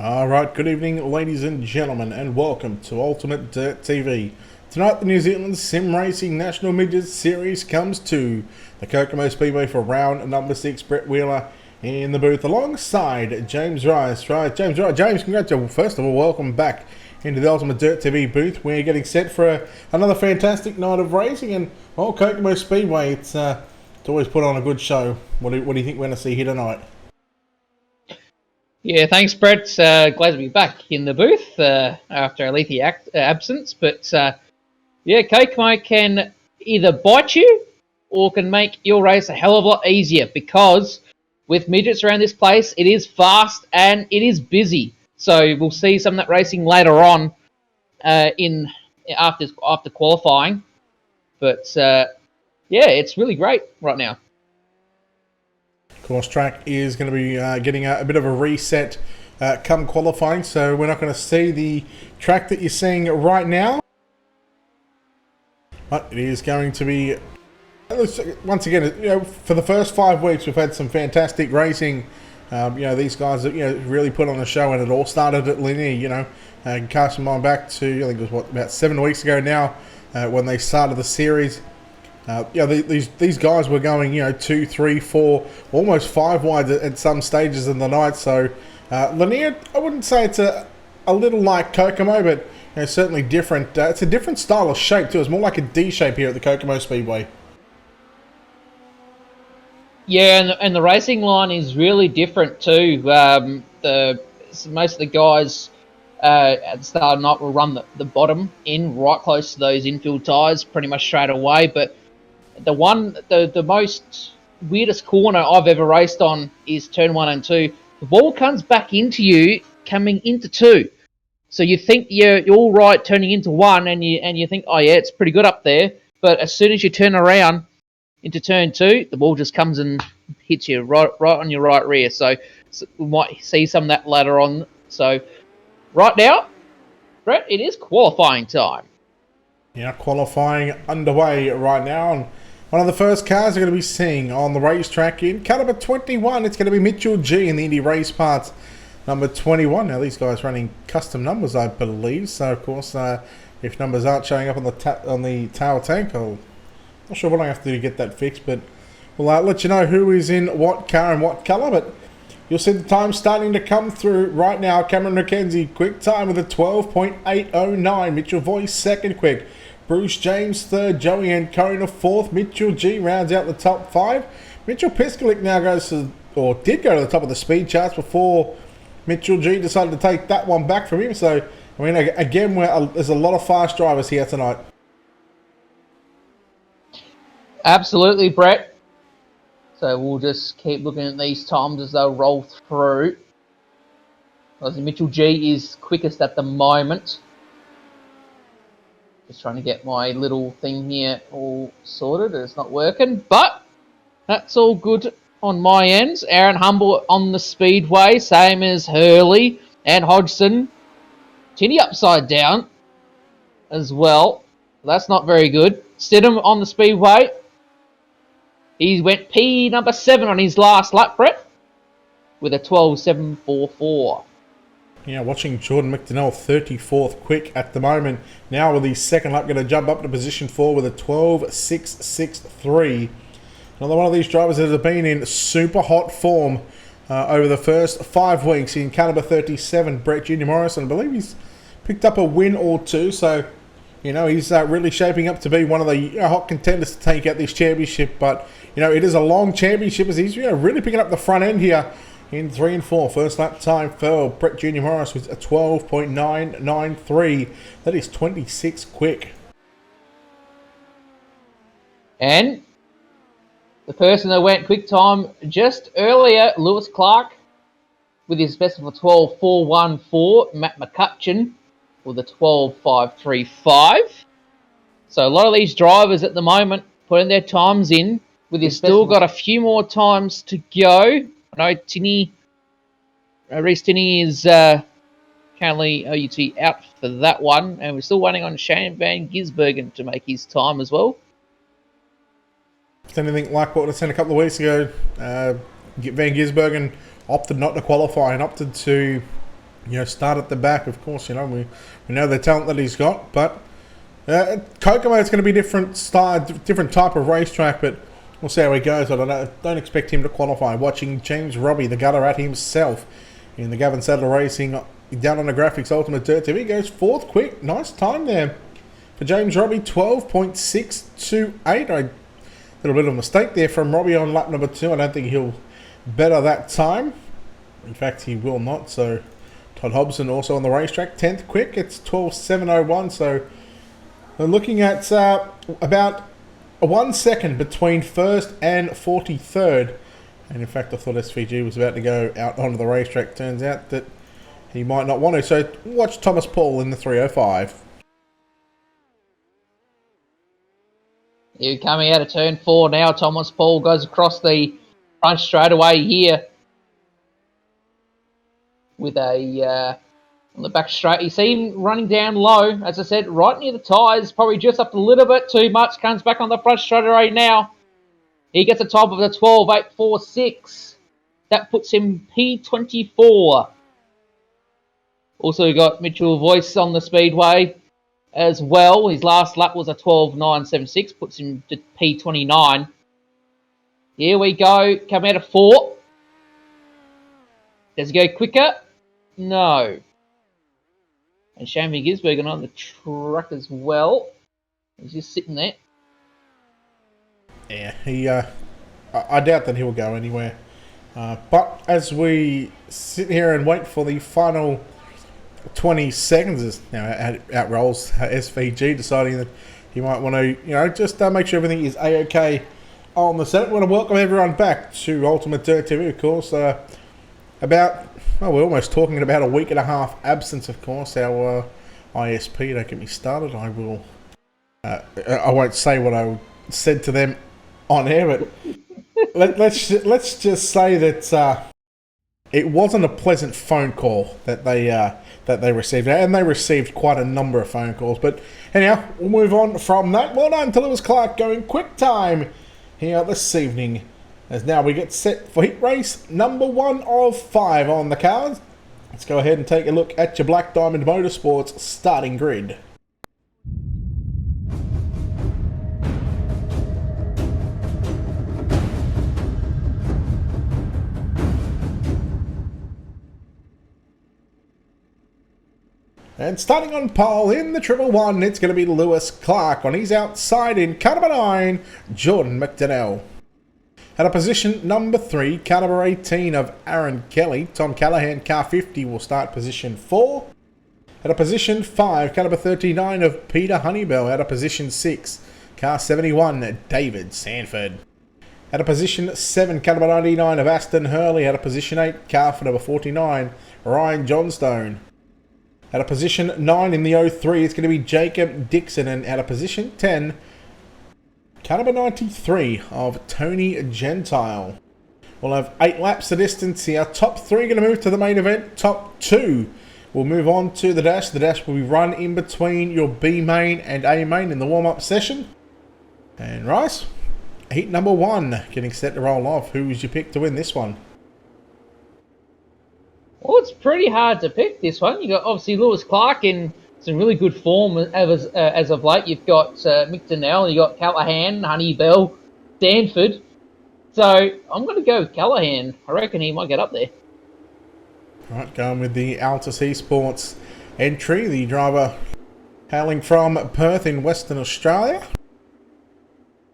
Alright, good evening ladies and gentlemen, and welcome to Ultimate Dirt TV. Tonight the New Zealand Sim Racing National Midget Series comes to the Kokomo Speedway for round number 6. Brett Wheeler in the booth alongside James Rice. Right, James, congratulations. First of all, welcome back into the Ultimate Dirt TV booth. We're getting set for another fantastic night of racing, and well, Kokomo Speedway, it's always put on a good show. What do you think we're going to see here tonight? Yeah, thanks, Brett. Glad to be back in the booth after a lengthy absence. But yeah, Kokomo can either bite you or can make your race a hell of a lot easier because with midgets around this place, it is fast and it is busy. So we'll see some of that racing later on in after qualifying. But yeah, it's really great right now. Course track is going to be getting a bit of a reset come qualifying, so we're not going to see the track that you're seeing right now, but it is going to be once again, for the first 5 weeks we've had some fantastic racing. These guys that really put on a show, and it all started at Linear. And casting my mind back to, I think it was about 7 weeks ago now, when they started the series. These guys were going 2, 3, 4, almost 5 wide at some stages in the night. So Linear, I wouldn't say it's a little like Kokomo, but certainly different. It's a different style of shape too. It's more like a D shape here at the Kokomo Speedway. Yeah, and the racing line is really different too. Most of the guys at the start of the night will run the bottom in right close to those infield tyres pretty much straight away. But the most weirdest corner I've ever raced on is turn 1 and 2. The ball comes back into you coming into 2. So you think you're all right turning into 1, and you think, oh yeah, it's pretty good up there. But as soon as you turn around into turn 2, the ball just comes and hits you right on your right rear. So we might see some of that later on. So right now, Brett, it is qualifying time. Yeah, qualifying underway right now. And one of the first cars we're going to be seeing on the racetrack in car number 21, it's going to be Mitchell G in the Indy Race Parts number 21. Now these guys running custom numbers, I believe. So of course, if numbers aren't showing up on the tail tank, I'm not sure what I have to do to get that fixed, but we'll let you know who is in what car and what colour. But you'll see the time starting to come through right now. Cameron McKenzie, quick time with a 12.809. Mitchell Voice, second quick. Bruce James, third. Joey Ancona, fourth. Mitchell G rounds out the top 5. Mitchell Piskalik now did go to the top of the speed charts before Mitchell G decided to take that one back from him. So, I mean, again, there's a lot of fast drivers here tonight. Absolutely, Brett. So we'll just keep looking at these times as they'll roll through. Obviously, Mitchell G is quickest at the moment. Just trying to get my little thing here all sorted. It's not working, but that's all good on my end. Aaron Humble on the speedway, same as Hurley and Hodgson. Tinny upside down as well. That's not very good. Stidham on the speedway. He went P number 7 on his last lap, Brett, with a 12.744. Yeah, watching Jordan McDonnell 34th quick at the moment. Now with his second lap, going to jump up to position 4 with a 12.663. Another one of these drivers that have been in super hot form over the first 5 weeks. In car number 37, Brett Junior Morrison. I believe he's picked up a win or 2, so he's really shaping up to be one of the hot contenders to take out this championship. But it is a long championship as he's really picking up the front end here in 3 and 4. First lap time for Brett Junior Morris was a 12.993. That is 26 quick. And the person that went quick time just earlier, Lewis Clark, with his best of a 12.414. Matt McCutcheon with a 12.535. So a lot of these drivers at the moment putting their times in. With his still got a few more times to go. I know Reece Tinney is currently OUT out for that one, and we're still waiting on Shane Van Gisbergen to make his time as well. If anything like what I seen a couple of weeks ago, Van Gisbergen opted not to qualify and opted to start at the back. Of course, we know the talent that he's got, but Kokomo is going to be different style, different type of racetrack, but we'll see how he goes. I don't expect him to qualify. Watching James Robbie, the gutter at himself, in the Gavin Sadler Racing down on the Graphics Ultimate Dirt TV. He goes fourth quick. Nice time there for James Robbie, 12.628. A little bit of a mistake there from Robbie on lap number 2. I don't think he'll better that time. In fact, he will not. So Todd Hobson also on the racetrack, 10th quick. It's 12.701. So we're looking at about 1 second between first and 43rd. And in fact, I thought SVG was about to go out onto the racetrack. Turns out that he might not want to. So watch Thomas Paul in the 305. You're coming out of turn 4 now. Thomas Paul goes across the front straightaway here with a on the back straight. You see him running down low, as I said, right near the tyres. Probably just up a little bit too much. Comes back on the front straightaway now. He gets the top of the 12.846. That puts him P24. Also, we got Mitchell Voice on the speedway as well. His last lap was a 12.976, puts him to P29. Here we go. Come out of 4. Does he go quicker? No. And Shane Gisbergen on the truck as well. He's just sitting there. Yeah, I doubt that he'll go anywhere. But as we sit here and wait for the final 20 seconds, as now out rolls SVG, deciding that he might want to, just make sure everything is A-OK on the set. We want to welcome everyone back to Ultimate Dirt TV, of course. We're almost talking about a week and a half absence, of course. Our ISP, don't get me started. I won't say what I said to them on air, but let's just say that it wasn't a pleasant phone call that they received, and they received quite a number of phone calls. But anyhow, we'll move on from that. Well done to Lewis Clark going quick time here this evening, as now we get set for heat race number 1 of 5 on the cards. Let's go ahead and take a look at your Black Diamond Motorsports starting grid. And starting on pole in the 111, it's going to be Lewis Clark. On his outside in car number 9, Jordan McDonnell. At a position number 3, car number 18 of Aaron Kelly. Tom Callahan, car 50, will start position 4. At a position 5, car number 39 of Peter Honeybell. At a position 6, car 71, David Sanford. At a position 7, car number 99 of Aston Hurley. At a position 8, car for number 49, Ryan Johnstone. At a position 9 in the 03, it's going to be Jacob Dixon. And at a position 10, car number 93 of Tony Gentile. We'll have 8 laps of distance here. Top 3 going to move to the main event. Top 2 will move on to the dash. The dash will be run in between your B main and A main in the warm-up session. And Rice, heat number 1 getting set to roll off. Who was your pick to win this one? Well, it's pretty hard to pick this one. You got obviously Lewis Clark in some really good form as of late. You've got Mick Donnell, you got Callahan, Honeybell, Stanford. So I'm going to go with Callahan. I reckon he might get up there. Right, going with the Altus Esports entry, the driver hailing from Perth in Western Australia.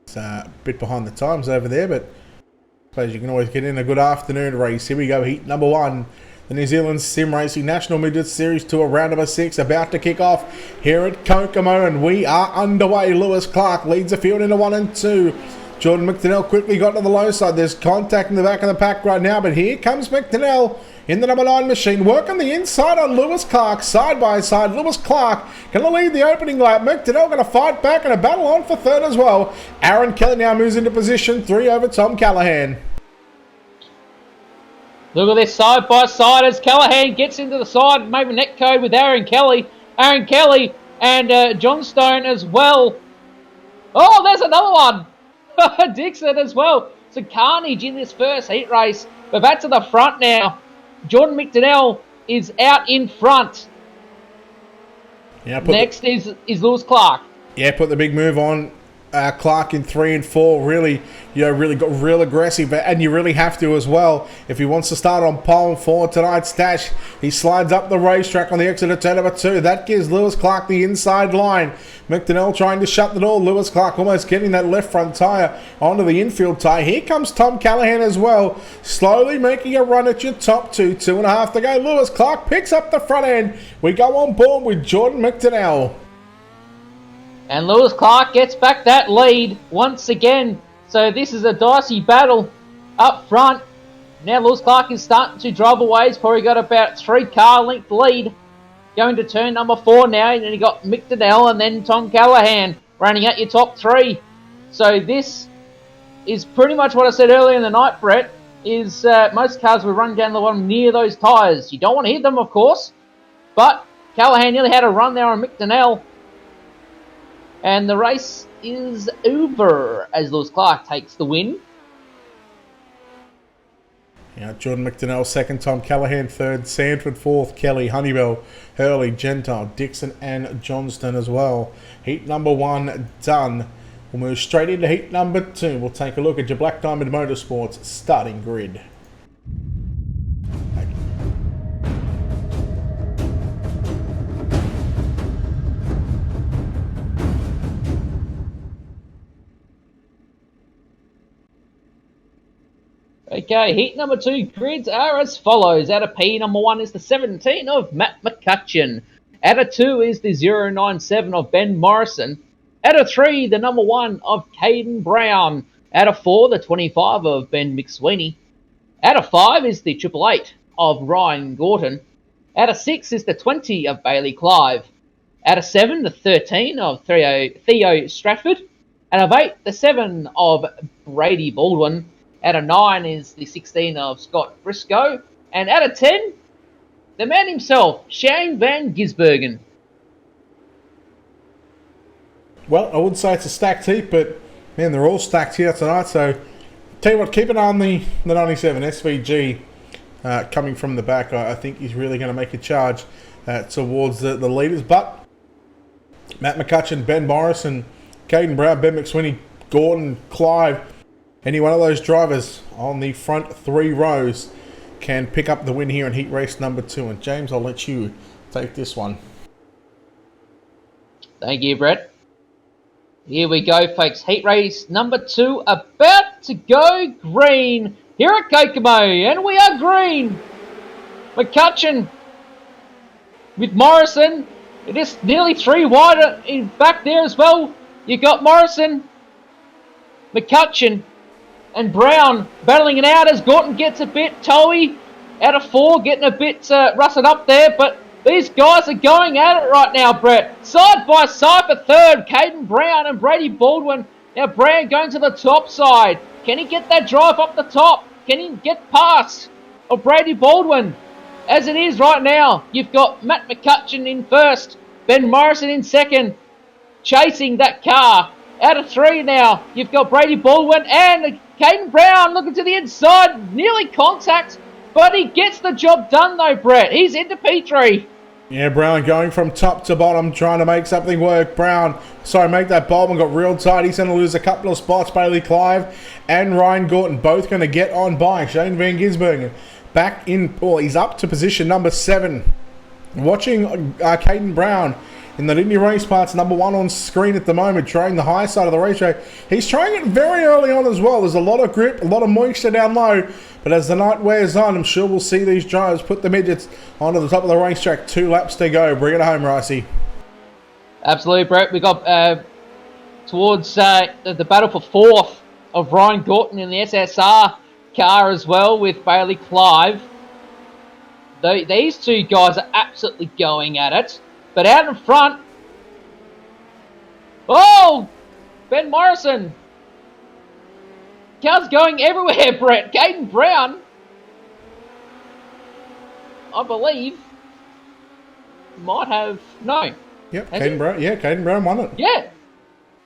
It's a bit behind the times over there, but I suppose you can always get in a good afternoon race. Here we go, heat number 1. The New Zealand Sim Racing National Midget Series Tour round number 6 about to kick off here at Kokomo, and we are underway. Lewis Clark leads the field into 1 and 2. Jordan McDonnell quickly got to the low side. There's contact in the back of the pack right now, but here comes McDonnell in the number 9 machine, working the inside on Lewis Clark, side by side. Lewis Clark going to lead the opening lap. McDonnell going to fight back and a battle on for 3rd as well. Aaron Kelly now moves into position 3 over Tom Callahan. Look at this side by side as Callahan gets into the side, maybe net code with Aaron Kelly. Aaron Kelly and Johnstone as well. Oh, there's another one. Dixon as well. So carnage in this first heat race. But back to the front now. Jordan McDonnell is out in front. Yeah, Next is Lewis Clark. Yeah, put the big move on. Clark in 3 and 4 really, really got real aggressive, and you really have to as well if he wants to start on pole for tonight's dash. He slides up the racetrack on the exit of turn number 2. That gives Lewis Clark the inside line. McDonnell trying to shut the door. Lewis Clark almost getting that left front tyre onto the infield tyre. Here comes Tom Callahan as well, slowly making a run at your top 2. 2.5 to go. Lewis Clark picks up the front end. We go on board with Jordan McDonnell. And Lewis Clark gets back that lead once again. So this is a dicey battle up front. Now Lewis Clark is starting to drive away. He's probably got about 3 car length lead. Going to turn number 4 now. And then you got McDonnell and then Tom Callahan running at your top 3. So this is pretty much what I said earlier in the night, Brett, is most cars will run down the bottom near those tyres. You don't want to hit them, of course. But Callahan nearly had a run there on McDonnell. And the race is over as Lewis Clark takes the win. Yeah, Jordan McDonnell second, Tom Callahan third, Sanford fourth, Kelly, Honeybell, Hurley, Gentile, Dixon and Johnston as well. Heat number 1 done. We'll move straight into heat number 2. We'll take a look at your Black Diamond Motorsports starting grid. Okay, heat number 2 grids are as follows. Out of P, number 1 is the 17 of Matt McCutcheon. Out of 2 is the 097 of Ben Morrison. Out of 3, the number 1 of Caden Brown. Out of 4, the 25 of Ben McSweeney. Out of 5 is the 888 of Ryan Gorton. Out of 6 is the 20 of Bailey Clive. Out of 7, the 13 of Theo Stratford. Out of 8, the 7 of Brady Baldwin. Out of 9 is the 16 of Scott Briscoe. And out of 10, the man himself, Shane Van Gisbergen. Well, I wouldn't say it's a stacked heat, but man, they're all stacked here tonight. So, tell you what, keep an eye on the 97 SVG coming from the back. I think he's really going to make a charge towards the leaders. But Matt McCutcheon, Ben Morrison, Caden Brown, Ben McSweeney, Gordon, Clive, any one of those drivers on the front 3 rows can pick up the win here in heat race number 2. And James, I'll let you take this one. Thank you, Brett. Here we go, folks. Heat race number 2 about to go green here at Kokomo. And we are green. McCutcheon with Morrison. It is nearly 3 wide in back there as well. You got Morrison, McCutcheon, and Brown battling it out as Gorton gets a bit towy. Out of 4, getting a bit rusted up there. But these guys are going at it right now, Brett. Side by side for third, Caden Brown and Brady Baldwin. Now Brown going to the top side. Can he get that drive up the top? Can he get past Brady Baldwin? As it is right now, you've got Matt McCutcheon in first. Ben Morrison in second. Chasing that car. Out of 3 now, you've got Brady Baldwin and Caden Brown looking to the inside. Nearly contact, but he gets the job done though, Brett. He's into P3. Yeah, Brown going from top to bottom, trying to make something work. Make that Baldwin got real tight. He's going to lose a couple of spots. Bailey Clive and Ryan Gorton both going to get on by. Shane Van Gisbergen back in, he's up to position number 7. Watching Caden Brown in the Indy Race Parts, number 1 on screen at the moment, trying the high side of the racetrack. He's trying it very early on as well. There's a lot of grip, a lot of moisture down low. But as the night wears on, I'm sure we'll see these drivers put the midgets onto the top of the racetrack. 2 laps to go. Bring it home, Ricey. Absolutely, Brett. We got towards the battle for 4th of Ryan Gorton in the SSR car as well with Bailey Clive. These 2 guys are absolutely going at it. But out in front, Ben Morrison. Car's going everywhere, Brett. Caden Brown, I believe, might have, no. Yep, Caden Brown won it. Yeah.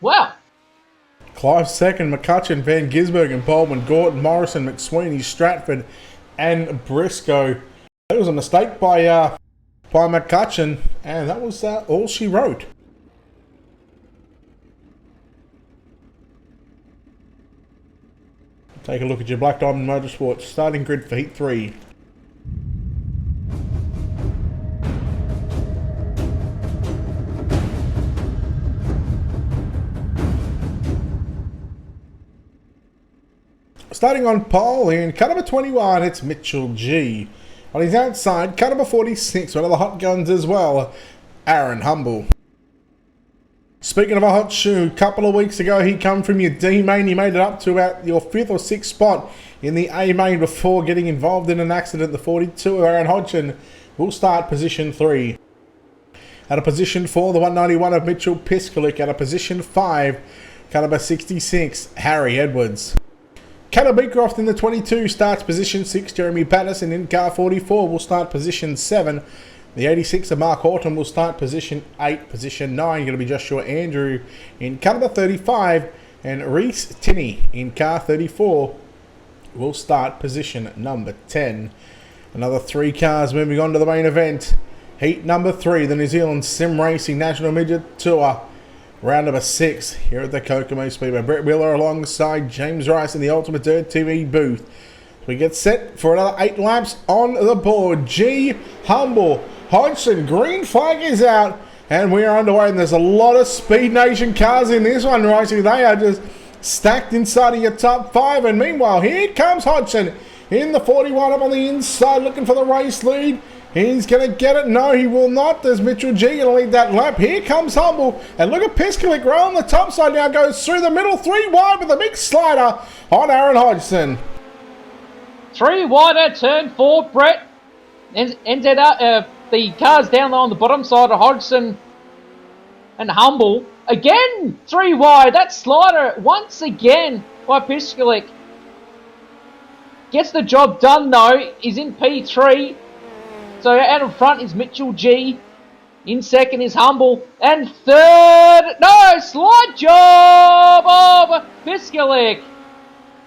Wow. Clive second, McCutcheon, Van Gisbergen, Baldwin, Gorton, Morrison, McSweeney, Stratford, and Briscoe It was a mistake by McCutcheon, and that was all she wrote. Take a look at your Black Diamond Motorsports starting grid for Heat 3. Starting on pole in car number 21, it's Mitchell G. On his outside, car number 46, one of the hot guns as well, Aaron Humble. Speaking of a hot shoe, a couple of weeks ago he come from your D main. He made it up to about your 5th or 6th spot in the A main before getting involved in an accident. The 42 of Aaron Hodgson will start position 3. At a position 4, the 191 of Mitchell Piskalik. At a position 5, car number 66, Harry Edwards. Callum Beecroft in the 22 starts position 6. Jeremy Patterson in car 44 will start position 7. The 86 of Mark Horton will start position 8. Position 9 going to be Joshua Andrew in car number 35. And Reese Tinney in car 34 will start position number 10. Another 3 cars moving on to the main event. Heat number 3, the New Zealand Sim Racing National Midget Tour. Round number 6 here at the Kokomo Speedway. Brett Wheeler alongside James Rice in the Ultimate Dirt TV booth. We get set for another 8 laps on the board. G, Humble, Hodgson, green flag is out, and we are underway. And there's a lot of Speed Nation cars in this one, Ricey. They are just stacked inside of your top 5. And meanwhile, here comes Hodgson in the 41 up on the inside, looking for the race lead. He's going to get it. No, he will not. There's Mitchell G going to lead that lap. Here comes Humble. And look at Piskalik right on the top side now. Goes through the middle. 3 wide with a big slider on Aaron Hodgson. 3 wide at turn 4. Brett ended up the cars down there on the bottom side of Hodgson and Humble. Again, 3 wide. That slider once again by Piskalik. Gets the job done though. He's in P3. So out in front is Mitchell G. In second is Humble. And third, no, slide job of Piskalik.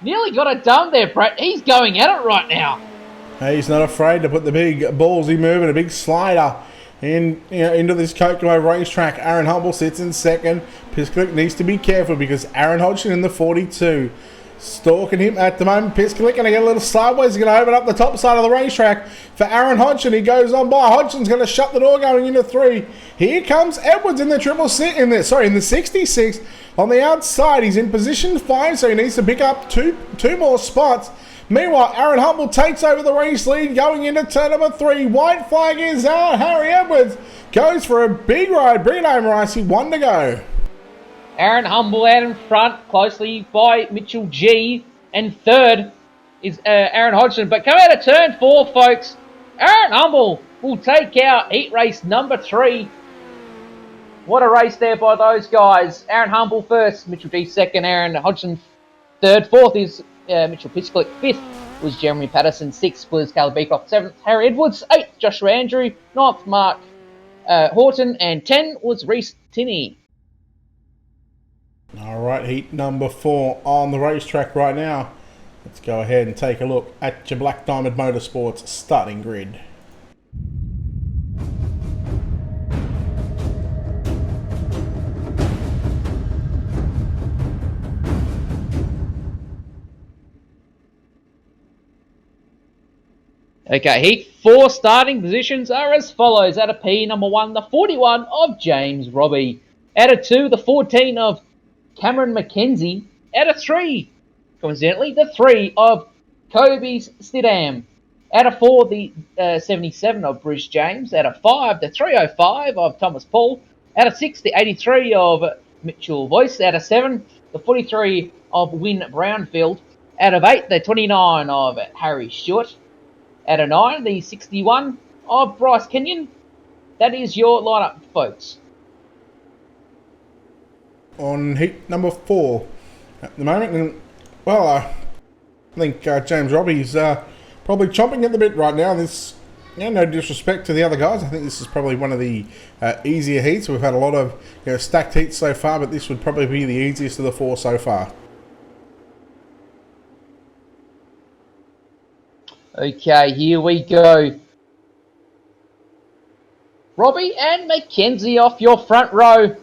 Nearly got it done there, Brett. He's going at it right now. He's not afraid to put the big ballsy move and a big slider into this Kokomo racetrack. Aaron Humble sits in second. Piskalik needs to be careful because Aaron Hodgson in the 42. Stalking him at the moment. Piskalik going to get a little sideways. He's going to open up the top side of the racetrack for Aaron Hodgson. He goes on by. Hodgson's going to shut the door going into 3. Here comes Edwards in the in the 66 on the outside. He's in position 5, so he needs to pick up two more spots. Meanwhile, Aaron Humble takes over the race lead going into turn number 3. White flag is out. Harry Edwards goes for a big ride. Bring it home, Ricey. 1 to go. Aaron Humble out in front, closely by Mitchell G. And third is Aaron Hodgson. But come out of turn 4, folks. Aaron Humble will take out heat race number 3. What a race there by those guys. Aaron Humble first, Mitchell G second, Aaron Hodgson third. Fourth is Mitchell Piskalik. 5th was Jeremy Patterson. 6th was Caleb Beecroft. 7th, Harry Edwards. 8th, Joshua Andrew. 9th, Mark Horton. And 10 was Reese Tinney. Alright, heat number 4 on the racetrack right now. Let's go ahead and take a look at your Black Diamond Motorsports starting grid. Okay, heat 4 starting positions are as follows. Out of P, number 1, the 41 of James Robbie. Out of 2, the 14 of Cameron McKenzie. Out of 3, coincidentally, the 3 of Kobe Stidham. Out of 4, the 77 of Bruce James. Out of 5, the 305 of Thomas Paul. Out of 6, the 83 of Mitchell Voice. Out of 7, the 43 of Win Brownfield. Out of 8, the 29 of Harry Stewart. Out of 9, the 61 of Bryce Kenyon. That is your lineup, folks. On heat number 4 at the moment, and well, I think James Robbie's probably chomping at the bit right now. This, no disrespect to the other guys, I think this is probably one of the easier heats. We've had a lot of stacked heats so far, but this would probably be the easiest of the 4 so far. Okay, here we go. Robbie and Mackenzie off your front row.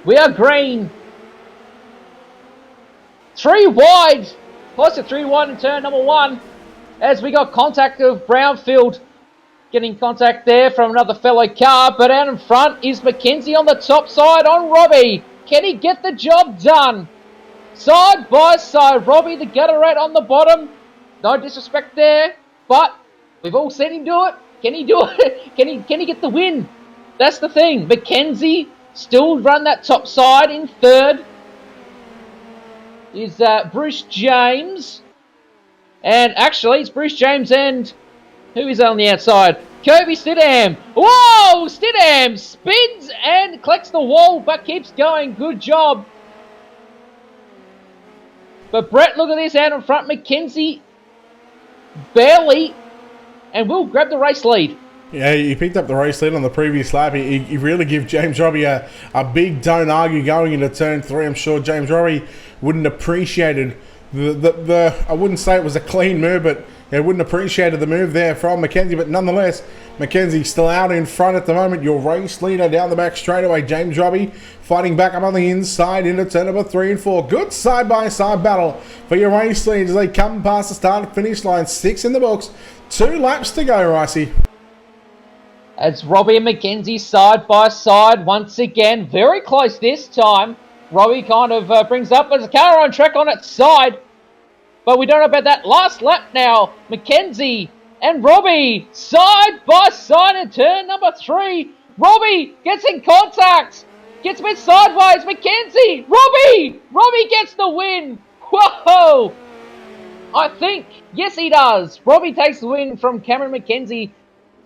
We are green. 3 wide. Close to 3 wide in turn number 1. As we got contact of Brownfield. Getting contact there from another fellow car. But out in front is Mackenzie on the top side on Robbie. Can he get the job done? Side by side. Robbie the gutter rat on the bottom. No disrespect there. But we've all seen him do it. Can he do it? Can he get the win? That's the thing. Mackenzie still run that top side in third. Is Bruce James. And actually, it's Bruce James and who is on the outside? Kobe Stidham. Whoa! Stidham spins and collects the wall but keeps going. Good job. But Brett, look at this out in front. Mackenzie barely and will grab the race lead. Yeah, he picked up the race lead on the previous lap. He really gave James Robbie a big don't argue going into turn 3. I'm sure James Robbie wouldn't appreciated the I wouldn't say it was a clean move, but he wouldn't appreciated the move there from Mackenzie. But nonetheless, Mackenzie's still out in front at the moment. Your race leader down the back straightaway, James Robbie, fighting back up on the inside into turn number 3 and 4. Good side-by-side battle for your race lead as they come past the start and finish line. 6 in the books. 2 laps to go, Ricey. As Robbie and Mackenzie side by side once again. Very close this time. Robbie kind of brings up as a car on track on its side. But we don't know about that last lap now. Mackenzie and Robbie side by side in turn number 3. Robbie gets in contact. Gets a bit sideways. Mackenzie. Robbie gets the win. Whoa. I think. Yes, he does. Robbie takes the win from Cameron Mackenzie.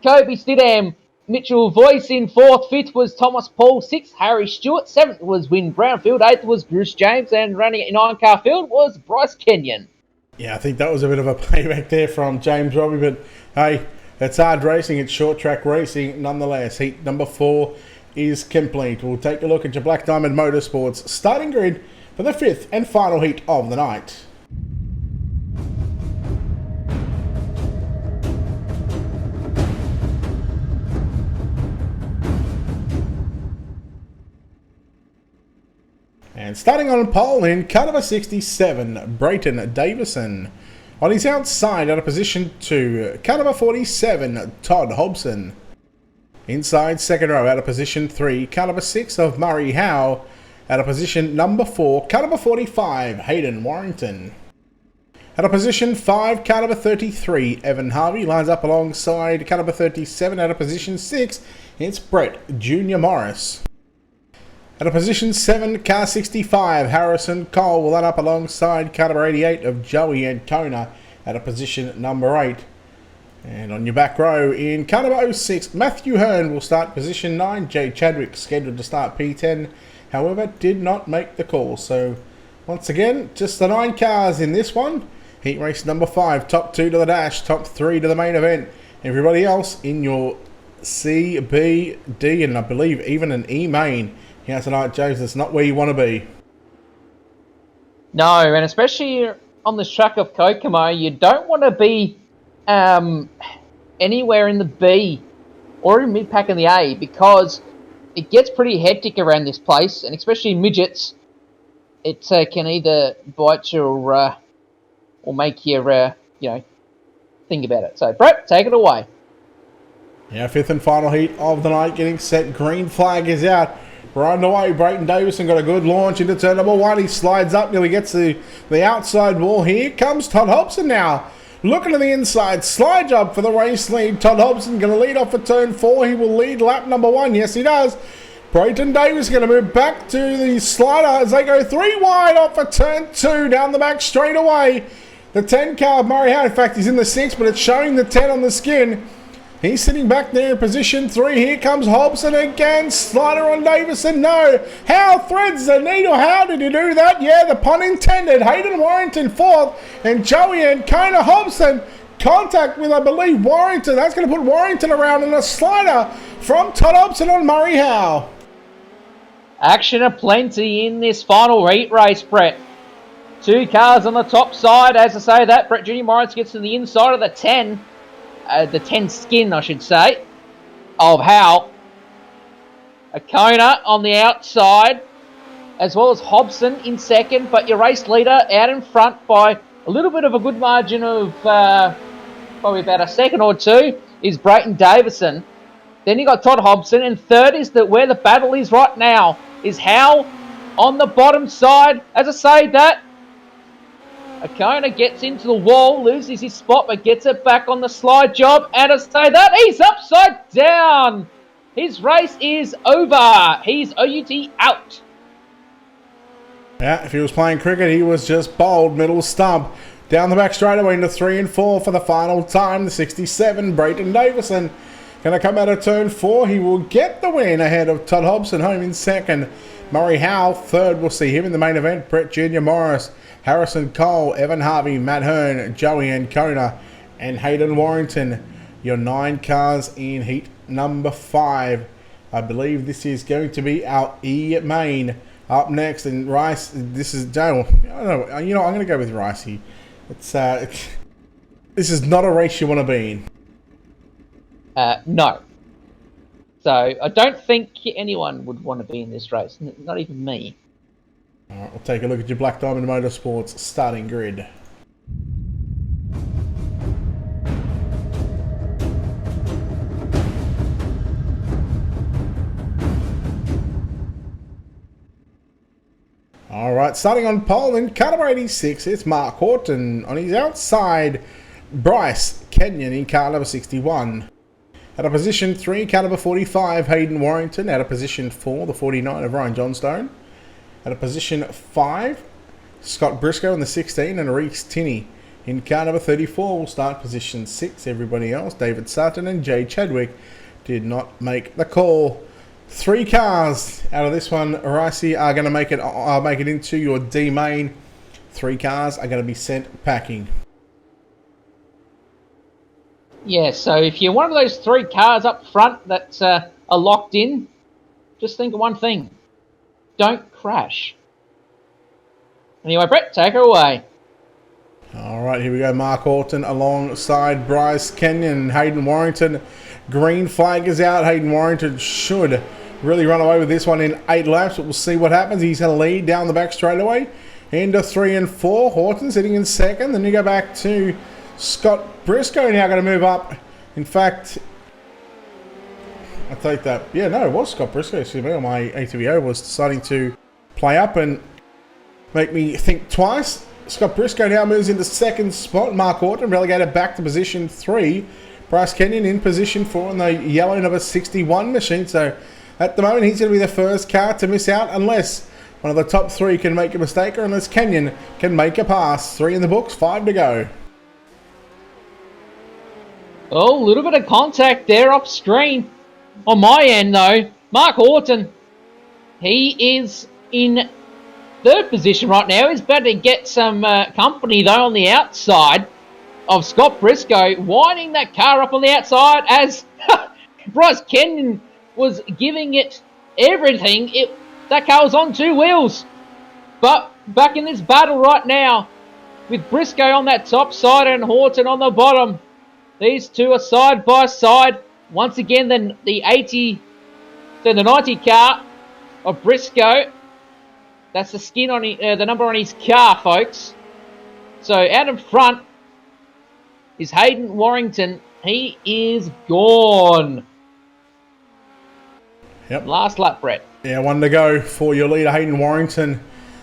Kobe Stidham. Mitchell Voice in 4th. 5th was Thomas Paul. 6th, Harry Stewart. 7th was Win Brownfield. 8th was Bruce James. And running in 9-car field was Bryce Kenyon. Yeah, I think that was a bit of a payback there from James Robbie. But, hey, it's hard racing. It's short track racing nonetheless. Heat number 4 is complete. We'll take a look at your Black Diamond Motorsports starting grid for the 5th and final heat of the night. And starting on pole in car number 67, Brayton Davison. On his outside out of position 2, car number 47, Todd Hobson. Inside second row out of position 3, car number 6 of Murray Howe. Out of position number 4, car number 45, Hayden Warrington. Out of position 5, car number 33, Evan Harvey lines up alongside car number 37. Out of position 6, it's Brett Junior Morris. At a position 7, car 65, Harrison Cole will line up alongside car number 88 of Joey Ancona at a position number 8. And on your back row, in car number 06, Matthew Hearn will start position 9. Jay Chadwick scheduled to start P10, however, did not make the call. So, once again, just the 9 cars in this one. Heat race number 5, top 2 to the dash, top 3 to the main event. Everybody else in your C, B, D, and I believe even an E main. Yeah, tonight, James, it's not where you want to be. No, and especially on this track of Kokomo, you don't want to be anywhere in the B or in mid-pack in the A because it gets pretty hectic around this place, and especially midgets, it can either bite you or make you, think about it. So, Brett, take it away. Yeah, 5th and final heat of the night getting set. Green flag is out. We're underway. Brayton Davison got a good launch into turn number 1. He slides up till he gets the outside wall. Here comes Todd Hobson now. Looking to the inside. Slide job for the race lead. Todd Hobson going to lead off for turn 4. He will lead lap number 1. Yes, he does. Brayton Davis going to move back to the slider as they go 3 wide off for turn 2. Down the back straight away. The 10 car of Murray Howe. In fact, he's in the 6, but it's showing the 10 on the skin. He's sitting back there in position 3. Here comes Hobson again. Slider on Davison. No. Howe threads the needle. How did he do that? Yeah, the pun intended. Hayden Warrington 4th. And Joey Ancona. Hobson. Contact with, I believe, Warrington. That's going to put Warrington around in a slider from Todd Hobson on Murray Howe. Action aplenty in this final heat race, Brett. 2 cars on the top side. As I say that, Brett Junior Morris gets to the inside of the 10. The 10 skin, I should say, of Howe. A Kona on the outside, as well as Hobson in second, but your race leader out in front by a little bit of a good margin of probably about a second or two is Brayton Davison. Then you got Todd Hobson, and third is where the battle is right now is Hal on the bottom side. As I say that, Akona gets into the wall, loses his spot, but gets it back on the slide job. And I say that, he's upside down. His race is over. He's OUT out. Yeah, if he was playing cricket, he was just bowled middle stump. Down the back straightaway into 3 and 4 for the final time. The 67, Brayton Davison. Going to come out of turn 4. He will get the win ahead of Todd Hobson home in second. Murray Howell, third. We'll see him in the main event. Brett Jr. Morris, Harrison Cole, Evan Harvey, Matt Hearn, Joey Ancona, and Hayden Warrington. Your 9 cars in heat number 5. I believe this is going to be our E main. Up next, and Rice, this is Dale. I don't know. You know, I'm going to go with Ricey. This is not a race you want to be in. No. So I don't think anyone would want to be in this race. Not even me. All right, we'll take a look at your Black Diamond Motorsports starting grid. Alright, starting on pole in car number 86, it's Mark Horton. On his outside, Bryce Kenyon in car number 61. At a position 3, car number 45, Hayden Warrington. At a position 4, the 49 of Ryan Johnstone. At a position 5, Scott Briscoe in the 16 and Reese Tinney. In car number 34, we'll start position 6. Everybody else, David Sutton and Jay Chadwick, did not make the call. 3 cars out of this one, Ricey, are going to make it into your D main. 3 cars are going to be sent packing. Yeah, so if you're one of those 3 cars up front that are locked in, just think of one thing. Don't crash. Anyway, Brett, take her away. Alright, here we go. Mark Horton alongside Bryce Kenyon, Hayden Warrington. Green flag is out. Hayden Warrington should really run away with this one in 8 laps, but we'll see what happens. He's going to lead down the back straightaway into 3 and 4. Horton sitting in second. Then you go back to Scott Briscoe, now going to move up. In fact, I take that. Yeah, no, it was Scott Briscoe. Excuse me, my ATVO was deciding to play up and make me think twice. Scott Briscoe now moves into second spot. Mark Horton relegated back to position 3. Bryce Kenyon in position 4 in the yellow number 61 machine. So at the moment, he's going to be the first car to miss out unless one of the top 3 can make a mistake or unless Kenyon can make a pass. 3 in the books, 5 to go. Oh, a little bit of contact there off screen. On my end, though, Mark Horton, he is in 3rd position right now. He's about to get some company, though, on the outside of Scott Briscoe, winding that car up on the outside as Bryce Kenyon was giving it everything. That car was on 2 wheels. But back in this battle right now, with Briscoe on that top side and Horton on the bottom. These two are side by side. Once again, then the 90 car of Briscoe. That's the skin on the number on his car, folks. So out in front is Hayden Warrington. He is gone. Yep. Last lap, Brett. Yeah, 1 to go for your leader, Hayden Warrington.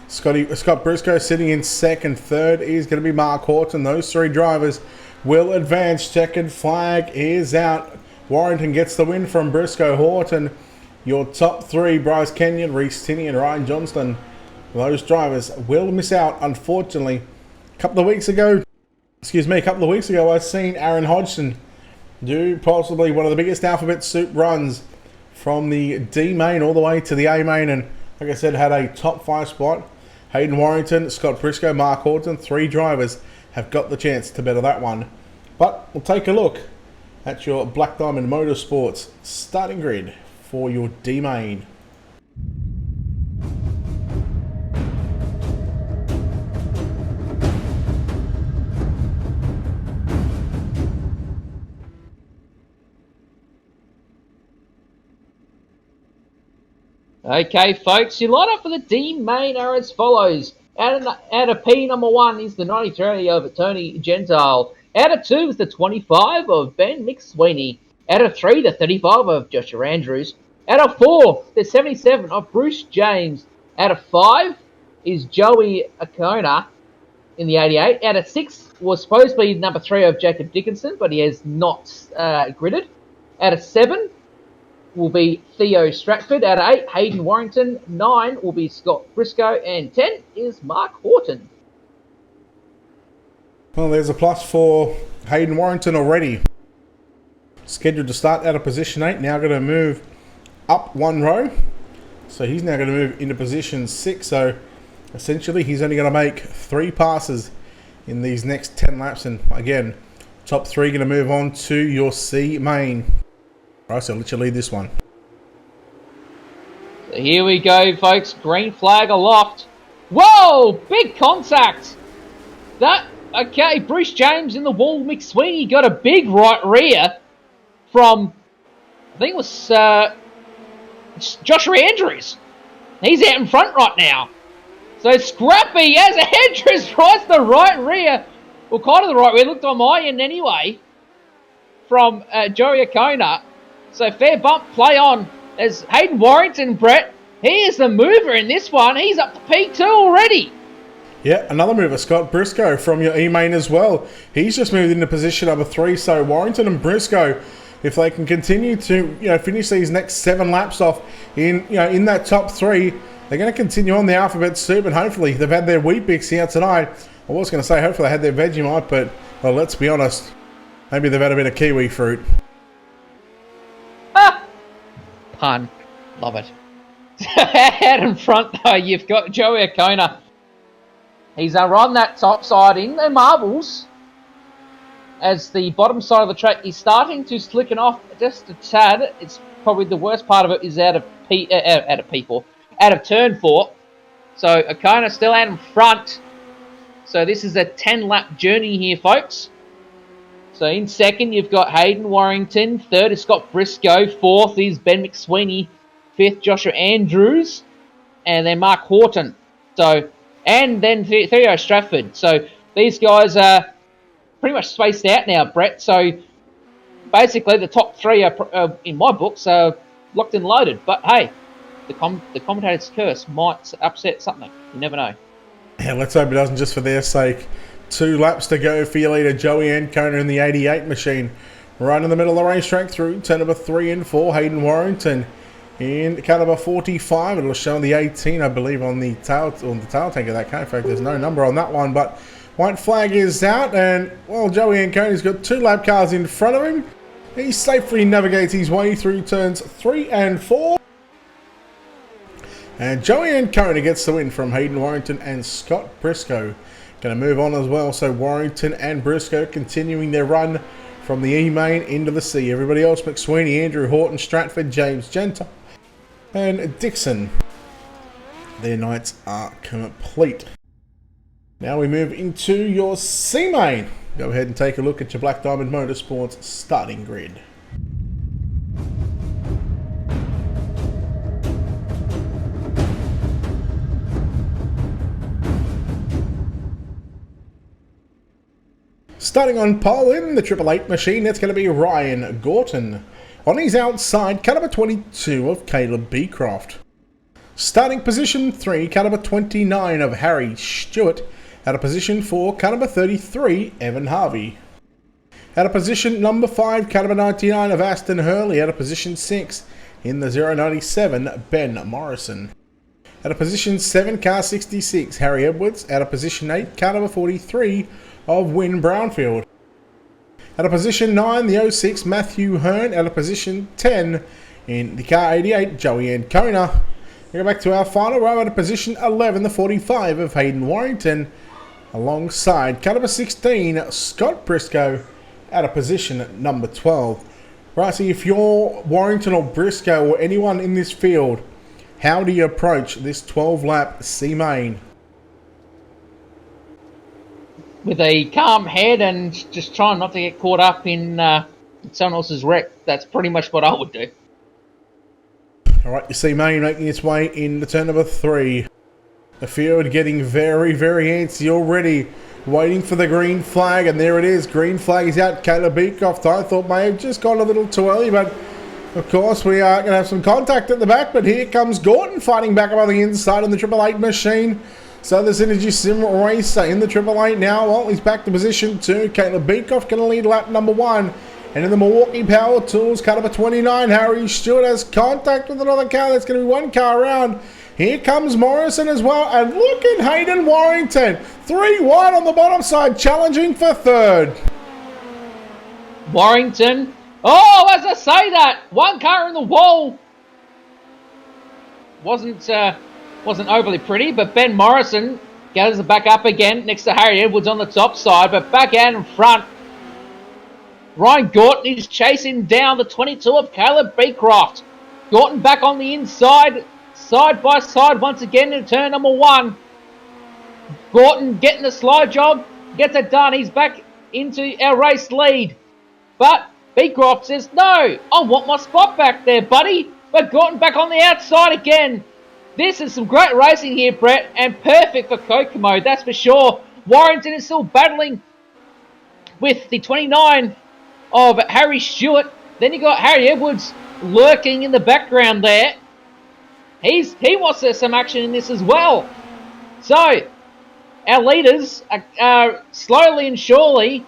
Scott Briscoe sitting in second. Third is going to be Mark Horton. Those 3 drivers will advance. Checkered flag is out. Warrington gets the win from Briscoe. Horton, your top 3, Bryce Kenyon, Reese Tinney and Ryan Johnston. Those drivers will miss out, unfortunately. A couple of weeks ago, I seen Aaron Hodgson do possibly one of the biggest alphabet soup runs from the D main all the way to the A main, and like I said, had a top 5 spot. Hayden Warrington, Scott Briscoe, Mark Horton, 3 drivers have got the chance to better that one. But we'll take a look at your Black Diamond Motorsports starting grid for your D main. Okay, folks, you line up for the D main are as follows. Out of P number 1 is the 93 of Tony Gentile. Out of 2 is the 25 of Ben McSweeney. Out of 3, the 35 of Joshua Andrews. Out of 4, the 77 of Bruce James. Out of 5 is Joey Acona in the 88. Out of 6 was supposed to be number 3 of Jacob Dickinson, but he has not gridded. Out of 7 will be Theo Stratford. Out of 8, Hayden Warrington. 9 will be Scott Briscoe. And 10 is Mark Horton. Well, there's a plus for Hayden Warrington already. Scheduled to start out of position 8. Now going to move up one row. So he's now going to move into position 6. So essentially he's only going to make 3 passes in these next 10 laps. And again, top 3 going to move on to your C main. Alright, so I'll let you lead this one. So here we go, folks. Green flag aloft. Whoa! Big contact! Okay, Bruce James in the wall. McSweeney got a big right rear from, I think it was Joshua Andrews. He's out in front right now. So Scrappy as Andrews rides the right rear. Well, kind of the right rear. Looked on my end anyway. From Joey Acona. So fair bump, play on. There's Hayden Warrington, Brett. He is the mover in this one. He's up to P2 already. Yeah, another mover, Scott Briscoe from your E-main as well. He's just moved into position number 3. So Warrington and Briscoe, if they can continue to finish these next 7 laps off in in that top 3, they're going to continue on the alphabet soup, and hopefully they've had their wheat bix here tonight. I was going to say hopefully they had their Vegemite, but well, let's be honest, maybe they've had a bit of kiwi fruit. Pun. Love it. Out in front, though, you've got Joey Acona. He's riding that top side in the marbles as the bottom side of the track is starting to slicken off just a tad. It's probably the worst part of it is out of turn 4. So Acona still out in front. So this is a 10-lap journey here, folks. So in second, you've got Hayden Warrington. Third is Scott Briscoe. Fourth is Ben McSweeney. Fifth, Joshua Andrews. And then Mark Horton. And then Theo Stratford. So these guys are pretty much spaced out now, Brett. So basically the top 3 are in my books, are locked and loaded. But hey, the commentator's curse might upset something. You never know. Yeah, let's hope it doesn't, just for their sake. 2 laps to go for your leader, Joey Ancona in the 88 machine. Right in the middle of the racetrack through turn number 3 and 4, Hayden Warrington. In car number 45, it'll show the 18, I believe, on the tail tank of that car. In fact, there's no number on that one, but white flag is out, and, well, Joey Ancona's got 2 lap cars in front of him. He safely navigates his way through turns 3 and 4. And Joey Ancona gets the win from Hayden Warrington and Scott Briscoe. Going to move on as well, so Warrington and Briscoe continuing their run from the E-main into the C. Everybody else, McSweeney, Andrew, Horton, Stratford, James Gentile, and Dixon. Their nights are complete. Now we move into your C-main. Go ahead and take a look at your Black Diamond Motorsports starting grid. Starting on pole in the 888 machine, it's going to be Ryan Gorton. On his outside, car number 22 of Caleb Beecroft. Starting position 3, car number 29 of Harry Stewart. Out of position 4, car number 33, Evan Harvey. Out of position number 5, car number 99 of Aston Hurley. Out of position 6, in the 097, Ben Morrison. Out of position 7, car 66, Harry Edwards. Out of position 8, car number 43, of Wynne Brownfield. Out of position 9, the 06, Matthew Hearn. Out of position 10, in the car 88, Joey Ancona. We go back to our final row. Out of position 11, the 45 of Hayden Warrington. Alongside car number 16, Scott Briscoe. Out of position number 12. Right, so if you're Warrington or Briscoe or anyone in this field, how do you approach this 12-lap C-main? With a calm head and just trying not to get caught up in someone else's wreck. That's pretty much what I would do. Alright, you see Maine making its way into turn number 3. The field getting very, very antsy already. Waiting for the green flag, and there it is. Green flag is out. Caleb Beecroft, I thought may have just gone a little too early, but of course we are going to have some contact at the back. But here comes Gordon fighting back up on the inside on the 888 machine. So the Synergy Sim Racer in the 888 now. Well, he's back to position 2. Caleb Beecroft going to lead lap number 1. And in the Milwaukee Power Tools, car number 29, Harry Stewart has contact with another car. That's going to be one car around. Here comes Morrison as well. And look at Hayden Warrington. 3-1 on the bottom side, challenging for third. Warrington. Oh, as I say that, one car in the wall. Wasn't overly pretty, but Ben Morrison gathers it back up again next to Harry Edwards on the top side, but back out in front. Ryan Gorton is chasing down the 22 of Caleb Beecroft. Gorton back on the inside, side by side once again in turn number 1. Gorton getting the slide job, gets it done. He's back into our race lead. But Beecroft says, no, I want my spot back there, buddy. But Gorton back on the outside again. This is some great racing here, Brett, and perfect for Kokomo, that's for sure. Warrington is still battling with the 29 of Harry Stewart. Then you got Harry Edwards lurking in the background there. He wants some action in this as well. So, our leaders are slowly and surely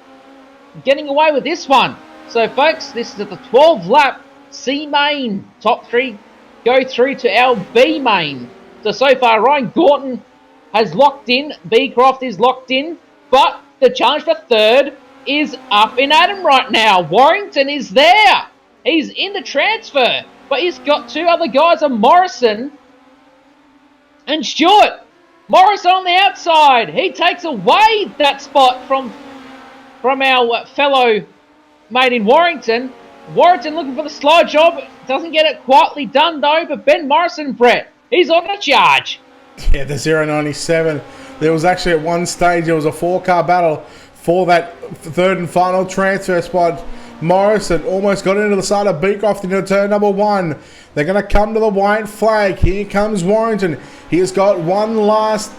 getting away with this one. So, folks, this is at the 12th lap. C main, top 3 go through to our B main. So far, Ryan Gorton has locked in. Beecroft is locked in. But the challenge for third is up in Adam right now. Warrington is there. He's in the transfer. But he's got 2 other guys, Morrison and Stewart. Morrison on the outside. He takes away that spot from our fellow mate in Warrington. Warrington looking for the slide job. Doesn't get it quietly done though. But Ben Morrison, Brett, he's on a charge. Yeah, the 097. There was actually at one stage, there was a 4-car battle for that third and final transfer spot. Morrison almost got into the side of Beecroft into turn number 1. They're going to come to the white flag. Here comes Warrington. He has got one last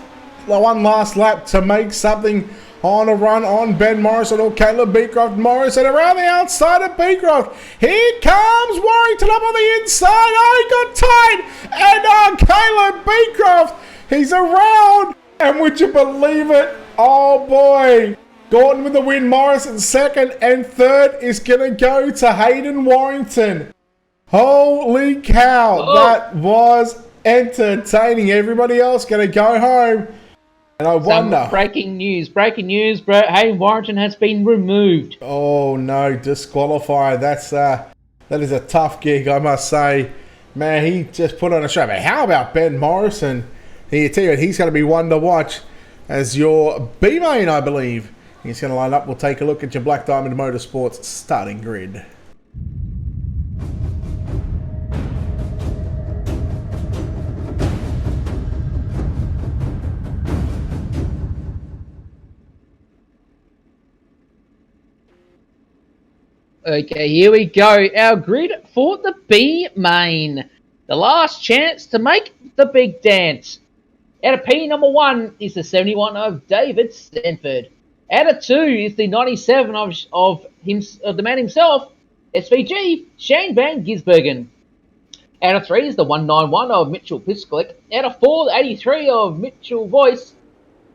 lap to make something on a run on Ben Morrison or Caleb Beecroft. Morrison around the outside of Beecroft. Here comes Warrington up on the inside. Oh, he got tight. And Caleb Beecroft, he's around. And would you believe it? Oh, boy. Gordon with the win. Morrison second, and third is going to go to Hayden Warrington. Holy cow. Oh. That was entertaining. Everybody else going to go home. And I wonder. Breaking news, Brett. Hayden Warrington has been removed. Oh no, disqualified. That is a tough gig, I must say. Man, he just put on a show. But how about Ben Morrison? Here, tell you what, he's going to be one to watch as your B main, I believe. He's going to line up. We'll take a look at your Black Diamond Motorsports starting grid. Okay, here we go. Our grid for the B main. The last chance to make the big dance. Out of P, number 1 is the 71 of David Stanford. Out of 2 is the 97 of the man himself, SVG, Shane Van Gisbergen. Out of 3 is the 191 of Mitchell Pisklick. Out of 4, the 83 of Mitchell Voice.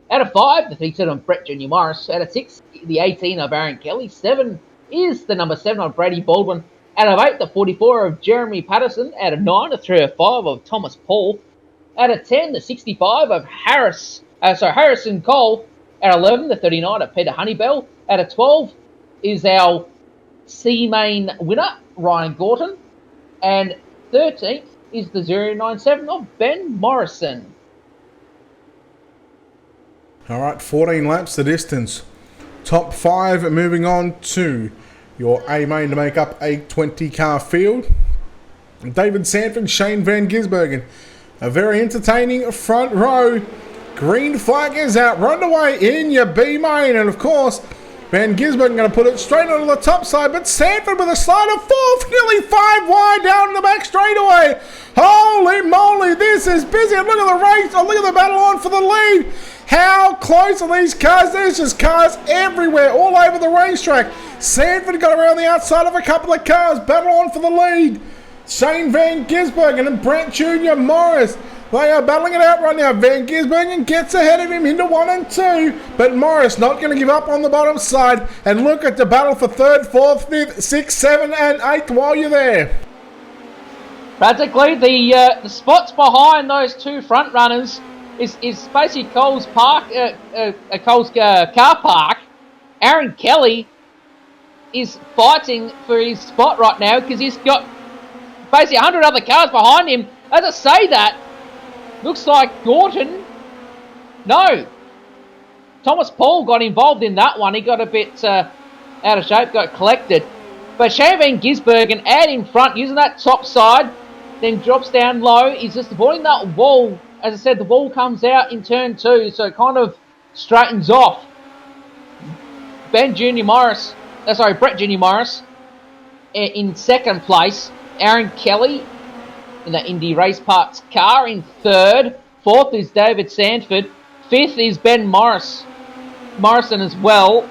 Out of 5, the 37 of Brett Jr. Morris. Out of 6, the 18 of Aaron Kelly. 7 is the number 7 of Brady Baldwin. Out of 8, the 44 of Jeremy Patterson. Out of 9, the 305 of Thomas Paul. Out of 10, the 65 of Harrison Cole. Out of 11, the 39 of Peter Honeybell. Out of 12 is our C main winner, Ryan Gorton. And 13th is the 097 of Ben Morrison. All right, 14 laps the distance. Top 5 moving on to your A main to make up a 20-car field. David Sanford, Shane Van Gisbergen. A very entertaining front row. Green flag is out. Run away in your B main. And of course, Van Gisbergen going to put it straight onto the top side, but Sanford with a slider, fourth, nearly 5 wide down the back straightaway. Holy moly, this is busy. And look at the race. Oh, look at the battle on for the lead. How close are these cars? There's just cars everywhere, all over the racetrack. Sanford got around the outside of a couple of cars, battle on for the lead. Shane Van Gisbergen and Brett Jr. Morris, they are battling it out right now. Van Gisbergen gets ahead of him into 1 and 2, but Morris not going to give up on the bottom side. And look at the battle for 3rd, 4th, 5th, 6th, 7th, and 8th while you're there. Practically, the spots behind those two front runners is basically Cole's car park. Aaron Kelly is fighting for his spot right now because he's got basically 100 other cars behind him. As I say that, looks like Gorton. No. Thomas Paul got involved in that one. He got a bit out of shape, got collected. But Shane Van Gisbergen out in front, using that top side, then drops down low. He's just avoiding that wall. As I said, the wall comes out in turn 2, so it kind of straightens off. Brett Jr. Morris in 2nd place. Aaron Kelly in the Indy Race Parts car in 3rd. 4th is David Sanford. 5th is Ben Morrison as well.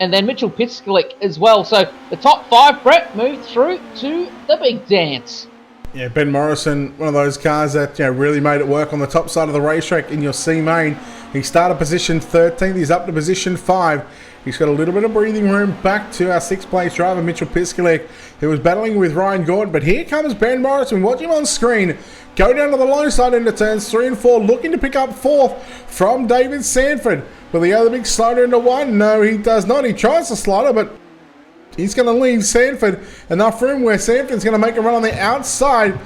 And then Mitchell Pitsklik as well. So the top 5, Brett, moved through to the big dance. Yeah, Ben Morrison, one of those cars that really made it work on the top side of the racetrack in your C main. He started position 13th. He's up to position 5. He's got a little bit of breathing room back to our 6th place driver, Mitchell Piskalek, who was battling with Ryan Gordon. But here comes Ben Morrison. Watch him on screen. Go down to the low side into turns 3 and 4, looking to pick up 4th from David Sanford. Will the other big slider into 1? No, he does not. He tries to slider, but he's going to leave Sanford enough room where Sanford's going to make a run on the outside.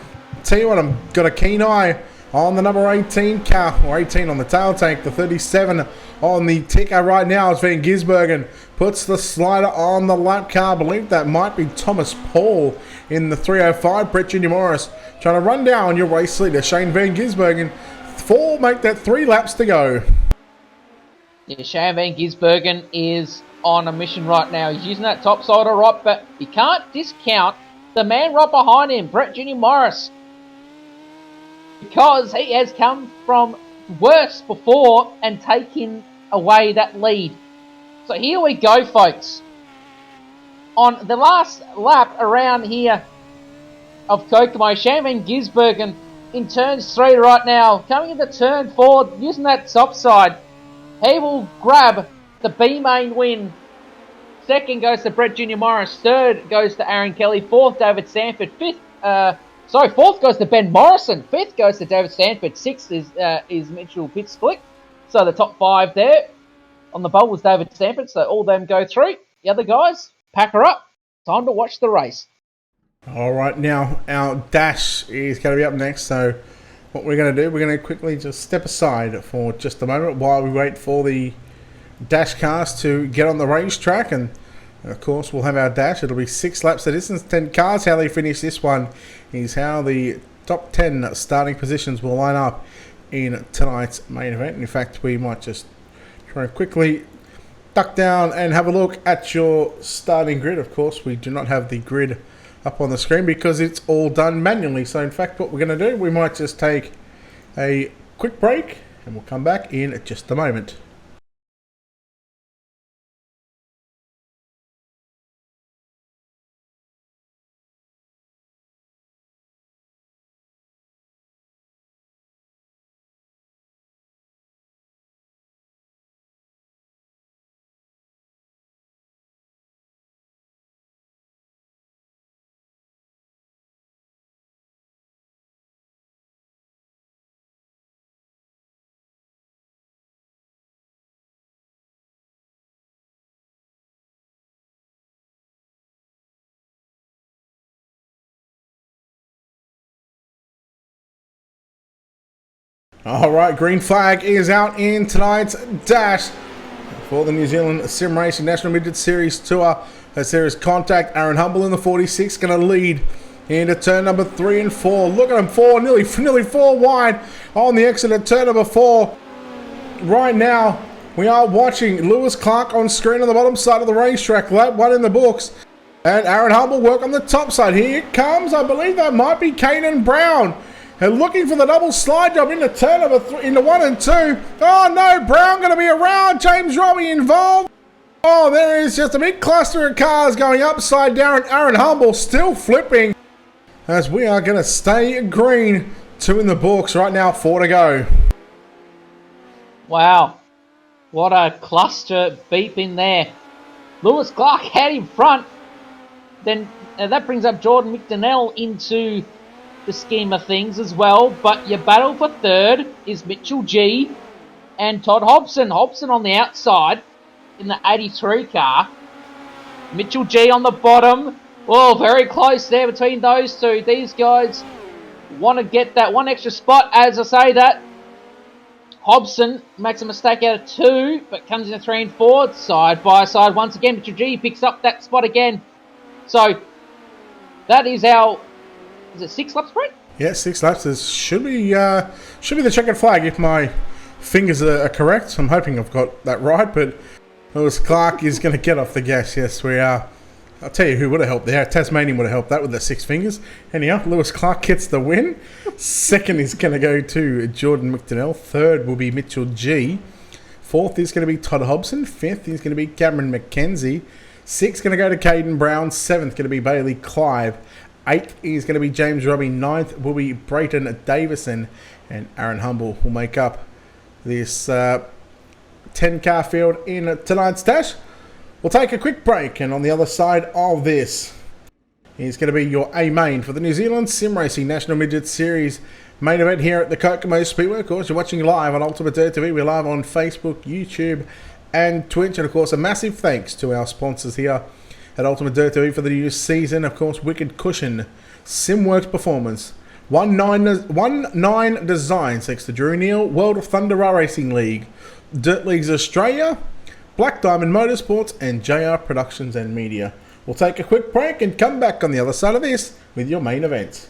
Tell you what, I've got a keen eye on the number 18 car, or 18 on the tail tank, the 37 on the ticker right now as Van Gisbergen puts the slider on the lap car. I believe that might be Thomas Paul in the 305. Brett Jr. Morris trying to run down your race leader, Shane Van Gisbergen. 4, make that 3 laps to go. Yeah, Shane Van Gisbergen is on a mission right now. He's using that top side all right, but you can't discount the man right behind him, Brett Jr. Morris, because he has come from worse before and taken away that lead. So here we go, folks. On the last lap around here of Kokomo, Shane Van Gisbergen in turns 3 right now, coming into turn 4, using that top side. He will grab the B main win. 2nd goes to Brett Jr. Morris. 3rd goes to Aaron Kelly. 4th, David Sanford. 4th goes to Ben Morrison. 5th goes to David Sanford. 6th is Mitchell Pitsklik. So the top 5 there. On the bowl was David Sanford. So all of them go through. The other guys, pack her up. Time to watch the race. All right, now our dash is going to be up next. So what we're going to do, we're going to quickly just step aside for just a moment while we wait for the dash cars to get on the racetrack. And of course we'll have our dash. It'll be 6 laps of distance, 10 cars. How they finish this one is how the top 10 starting positions will line up in tonight's main event. In fact, we might just try and quickly duck down and have a look at your starting grid. Of course, we do not have the grid up on the screen because it's all done manually. So in fact, what we're going to do, we might just take a quick break and we'll come back in just a moment. Alright, green flag is out in tonight's dash for the New Zealand Sim Racing National Midget Series Tour. As there is contact, Aaron Humble in the 46 going to lead into turn number 3 and 4. Look at him, nearly 4 wide on the exit at turn number 4. Right now, We are watching Lewis Clark on screen on the bottom side of the racetrack. Lap 1 in the books. And Aaron Humble work on the top side. Here it comes. I believe that might be Caden Brown. And looking for the double slide job into turn number into 1 and 2. Oh no, Brown going to be around. James Robbie involved. Oh, there is just a big cluster of cars going upside down. Aaron Humble still flipping. As we are going to stay green. 2 in the books right now, 4 to go. Wow. What a cluster beep in there. Lewis Clark out in front. Then that brings up Jordan McDonnell into the scheme of things as well. But your battle for third is Mitchell G and Todd Hobson. Hobson on the outside in the 83 car. Mitchell G on the bottom. Oh, very close there between those two. These guys want to get that one extra spot. As I say that, Hobson makes a mistake out of 2, but comes in a 3 and 4. Side by side once again. Mitchell G picks up that spot again. So, that is our... Is it 6 laps, Brett? Yeah, 6 laps. This should be the checkered flag if my fingers are correct. I'm hoping I've got that right, but Lewis Clark is going to get off the gas. Yes, we are. I'll tell you who would have helped there. Tasmanian would have helped that with the 6 fingers. Anyhow, Lewis Clark gets the win. Second is going to go to Jordan McDonnell. Third will be Mitchell G. Fourth is going to be Todd Hobson. Fifth is going to be Cameron McKenzie. Sixth going to go to Caden Brown. Seventh going to be Bailey Clive. Eighth is going to be James Robbie. Ninth will be Brayton Davison. And Aaron Humble will make up this 10-car field in tonight's dash. We'll take a quick break, and on the other side of this is going to be your A main for the New Zealand Sim Racing National Midget Series main event here at the Kokomo Speedway. Of course, you're watching live on Ultimate Dirt TV. We're live on Facebook, YouTube, and Twitch. And of course, a massive thanks to our sponsors here at Ultimate Dirt TV for the new season. Of course, Wicked Cushion, SimWorks Performance, 19 Designs, thanks to Drew Neal, World of Thunder Racing League, Dirt Leagues Australia, Black Diamond Motorsports, and JR Productions and Media. We'll take a quick break and come back on the other side of this with your main event.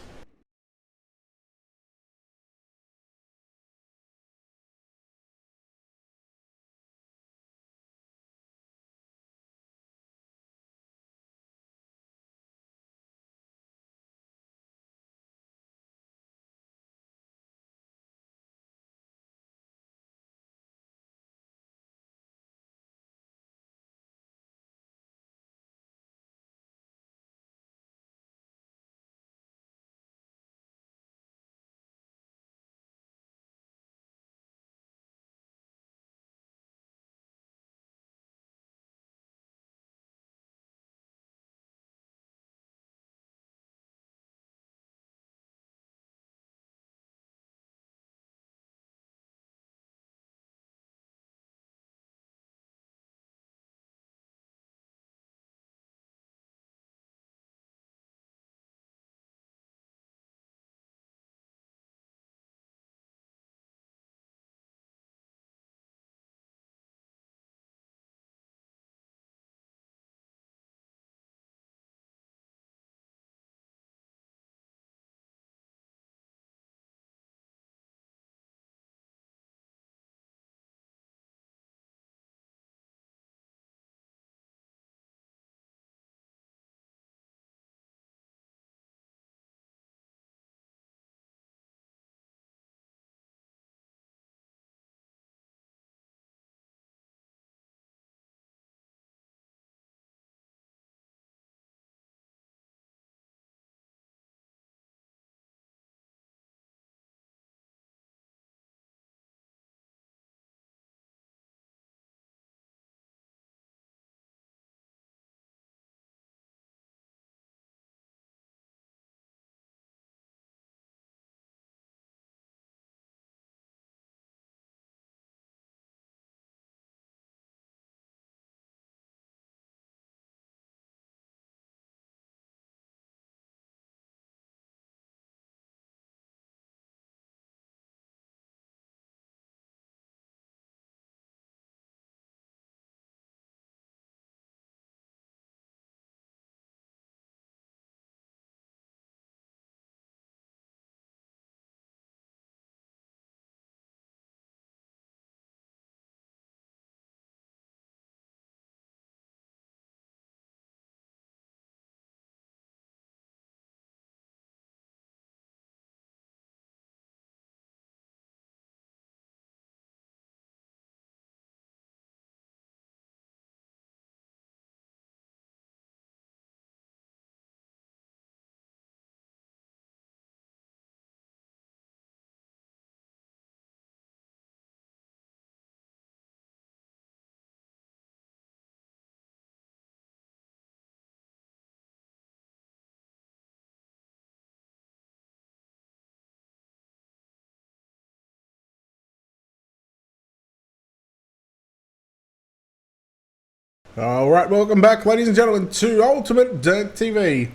Alright, welcome back ladies and gentlemen to Ultimate Dirt TV,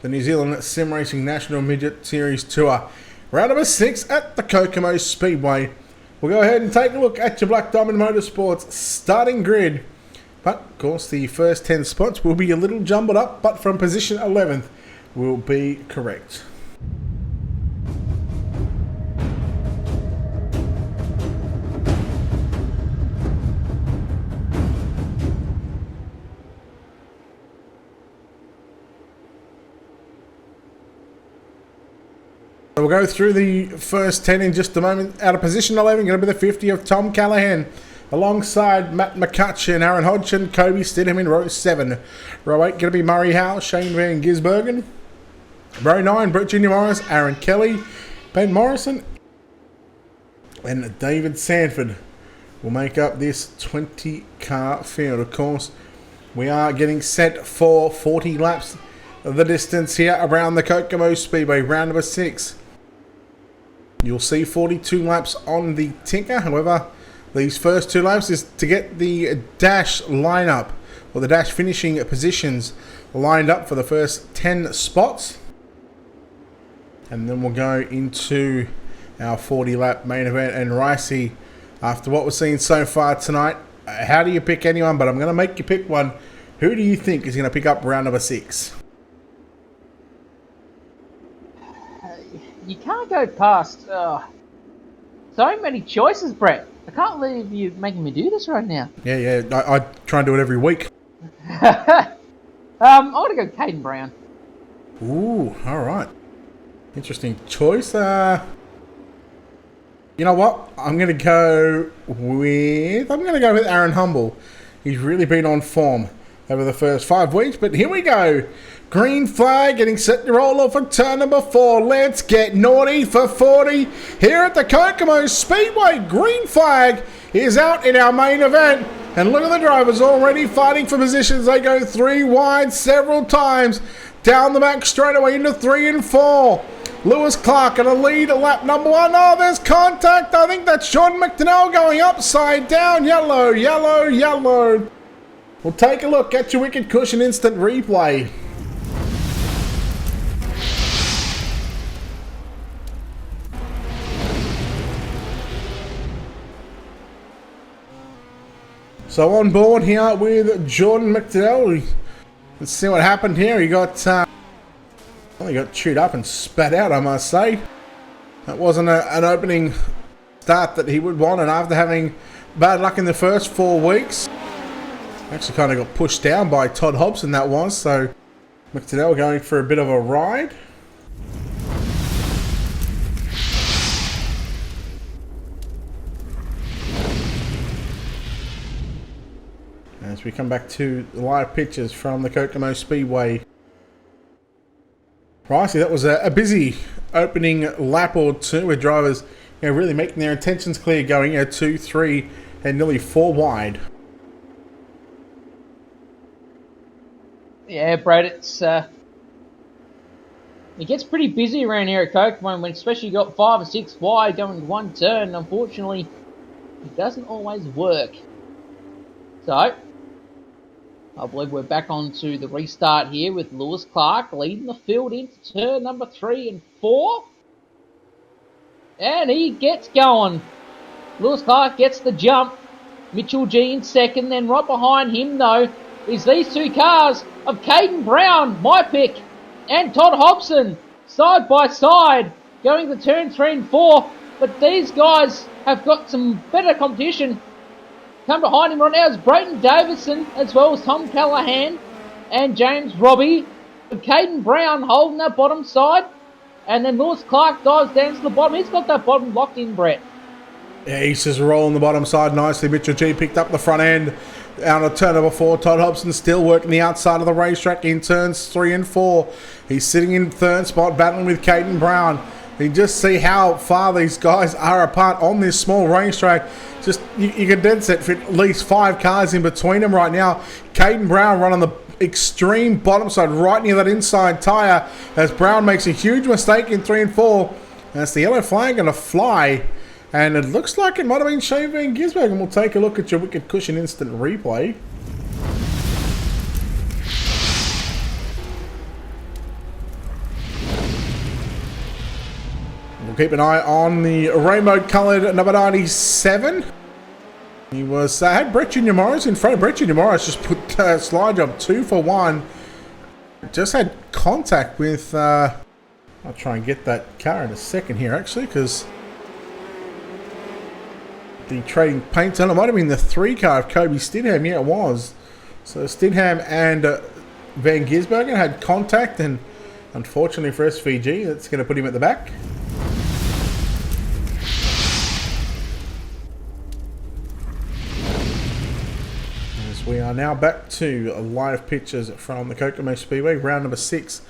the New Zealand Sim Racing National Midget Series Tour. Round number 6 at the Kokomo Speedway. We'll go ahead and take a look at your Black Diamond Motorsports starting grid. But, of course, the first 10 spots will be a little jumbled up, but from position 11th will be correct. So we'll go through the first 10 in just a moment. Out of position 11, going to be the 50 of Tom Callahan, alongside Matt McCutcheon, Aaron Hodgson, Kobe Stidham in row 7. Row 8, going to be Murray Howe, Shane Van Gisbergen. Row 9, Brett Junior Morris, Aaron Kelly, Ben Morrison, and David Sanford will make up this 20-car field. Of course, we are getting set for 40 laps of the distance here around the Kokomo Speedway, round number 6. You'll see 42 laps on the tinker. However, these first 2 laps is to get the dash lineup, or the dash finishing positions lined up for the first 10 spots. And then we'll go into our 40 lap main event. And Ricey, after what we've seen so far tonight, how do you pick anyone? But I'm going to make you pick one. Who do you think is going to pick up round number 6? You can't go past so many choices, Brett. I can't believe you're making me do this right now. Yeah, I try and do it every week. I want to go Caden Brown. Ooh, alright. Interesting choice. You know what? I'm going to go with Aaron Humble. He's really been on form over the first 5 weeks, but here we go. Green flag getting set to roll off at turn number 4. Let's get naughty for 40 here at the Kokomo Speedway. Green flag is out in our main event. And look at the drivers already fighting for positions. They go 3 wide several times. Down the back straight away into 3 and 4. Lewis Clark in a lead at lap number 1. Oh, there's contact. I think that's Sean McDonnell going upside down. Yellow, yellow, yellow. We'll take a look at your Wicked Cushion instant replay. So on board here with Jordan McDonnell. Let's see what happened here. He got chewed up and spat out, I must say. That wasn't an opening start that he would want, and after having bad luck in the first 4 weeks, actually kind of got pushed down by Todd Hobson, that was. So McDonnell going for a bit of a ride. As we come back to the live pictures from the Kokomo Speedway. Pricey, that was a busy opening lap or 2 with drivers really making their intentions clear, going 2, 3 and nearly 4 wide. Yeah, Brad, it gets pretty busy around here at Kokomo, when especially you got 5 or 6 wide going one turn. Unfortunately, it doesn't always work. So I believe we're back onto the restart here with Lewis Clark leading the field into turn number 3 and 4. And he gets going. Lewis Clark gets the jump. Mitchell G in second. Then right behind him, though, is these 2 cars of Caden Brown, my pick, and Todd Hobson, side by side, going to turn 3 and 4. But these guys have got some better competition. Come behind him right now is Brayton Davison, as well as Tom Callahan and James Robbie. Caden Brown holding that bottom side. And then Lewis Clark dives down to the bottom. He's got that bottom locked in, Brett. Yeah, he's just rolling the bottom side nicely. Mitchell G picked up the front end. Out of turn number 4, Todd Hobson still working the outside of the racetrack in turns 3 and 4. He's sitting in 3rd spot, battling with Caden Brown. You just see how far these guys are apart on this small racetrack. Just you can dead set fit at least 5 cars in between them right now. Caden Brown running the extreme bottom side right near that inside tyre as Brown makes a huge mistake in 3 and 4. That's the yellow flag going to fly. And it looks like it might have been Shane Van Gisbergen. We'll take a look at your Wicked Cushion instant replay. We'll keep an eye on the rainbow-coloured number 97. He was had Brett Junior Morris in front. Brett Junior Morris just put slide job 2 for 1. Just had contact with. I'll try and get that car in a second here, actually, because the trading paint on it might have been the 3 car of Kobe Stidham. Yeah, it was. So Stidham and Van Gisbergen had contact, and unfortunately for SVG, that's going to put him at the back. As we are now back to live pictures from the Kokomo Speedway, round number 6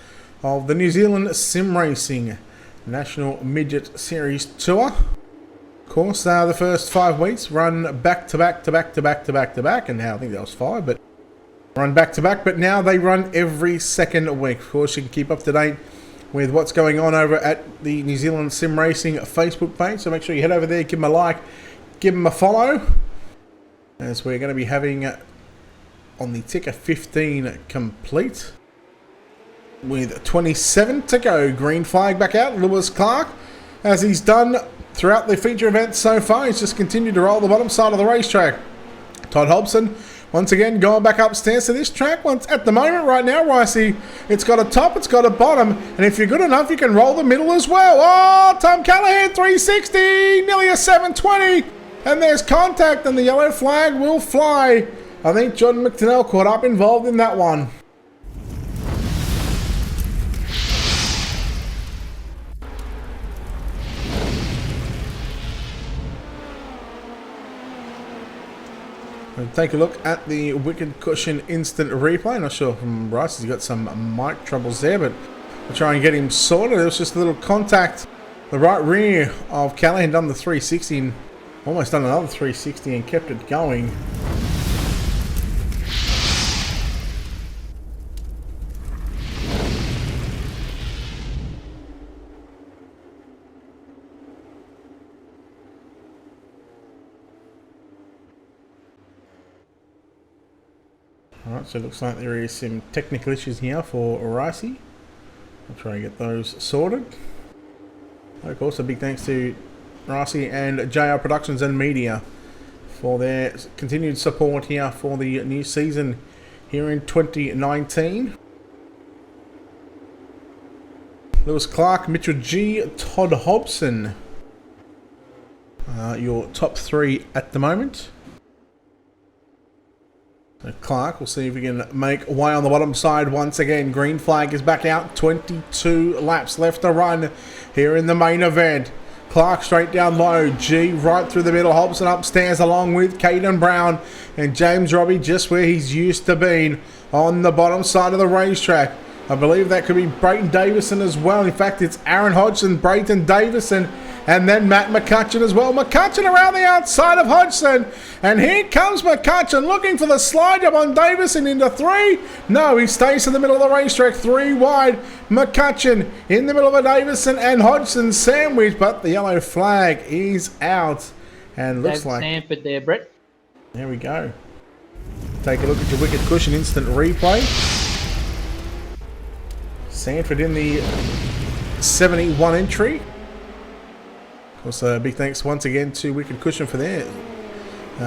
of the New Zealand Sim Racing National Midget Series Tour. Of course, the first 5 weeks run back to back to back to back to back to back, and now I think that was 5, but run back to back, but now they run every second week. Of course, you can keep up to date with what's going on over at the New Zealand Sim Racing Facebook page, so make sure you head over there, give them a like, give them a follow, as we're going to be having on the ticker 15 complete with 27 to go. Green flag back out. Lewis Clark, as he's done throughout the feature event so far, he's just continued to roll the bottom side of the racetrack. Todd Hobson once again going back upstairs to this track. Once at the moment right now, Ricey, it's got a top, it's got a bottom, and if you're good enough, you can roll the middle as well. Oh, Tom Callahan 360, nearly a 720, and there's contact, and the yellow flag will fly. I think John McDonnell caught up involved in that one. We'll take a look at the Wicked Cushion instant replay. Not sure from Bryce, he's got some mic troubles there, but we'll try and get him sorted. It was just a little contact. The right rear of Callahan done the 360 and almost done another 360 and kept it going. Alright, so it looks like there is some technical issues here for Ricey. I'll try and get those sorted. Of course, a big thanks to Ricey and JR Productions and Media for their continued support here for the new season here in 2019. Lewis Clark, Mitchell G, Todd Hobson, your top 3 at the moment. So Clark, we'll see if we can make way on the bottom side once again. Green flag is back out. 22 laps left to run here in the main event. Clark straight down low. G right through the middle. Hobson upstairs along with Caden Brown. And James Robbie just where he's used to being on the bottom side of the racetrack. I believe that could be Brayton Davison as well. In fact, it's Aaron Hodgson, Brayton Davison, and then Matt McCutcheon as well. McCutcheon around the outside of Hodgson. And here comes McCutcheon looking for the slide up on Davison into 3. No, he stays in the middle of the racetrack. 3 wide. McCutcheon in the middle of a Davison and Hodgson sandwich. But the yellow flag is out. And looks like Sanford there, Brett. There we go. Take a look at your Wicked Cushion instant replay. Sanford in the 71 entry. Also, big thanks once again to Wicked Cushion for their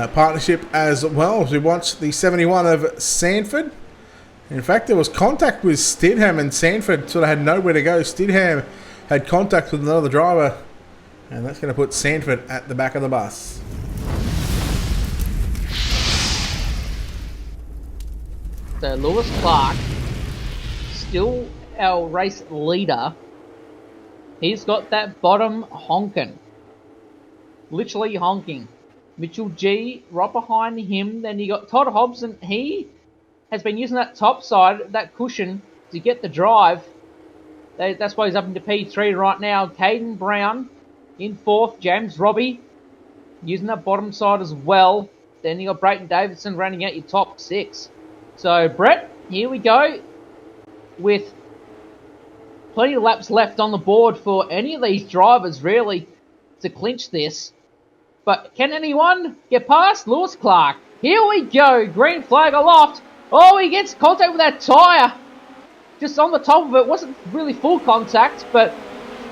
partnership as well. As we watched the 71 of Sanford. In fact, there was contact with Stidham, and Sanford sort of had nowhere to go. Stidham had contact with another driver, and that's going to put Sanford at the back of the bus. So Lewis Clark, still our race leader. He's got that bottom honking. Literally honking. Mitchell G right behind him. Then you got Todd Hobson. He has been using that top side, that cushion, to get the drive. That's why he's up into P3 right now. Caden Brown in 4th. James Robbie using that bottom side as well. Then you got Brayton Davidson running out your top 6. So, Brett, here we go with plenty of laps left on the board for any of these drivers, really, to clinch this. But can anyone get past Lewis Clark? Here we go. Green flag aloft. Oh, he gets contact with that tyre. Just on the top of it. Wasn't really full contact, but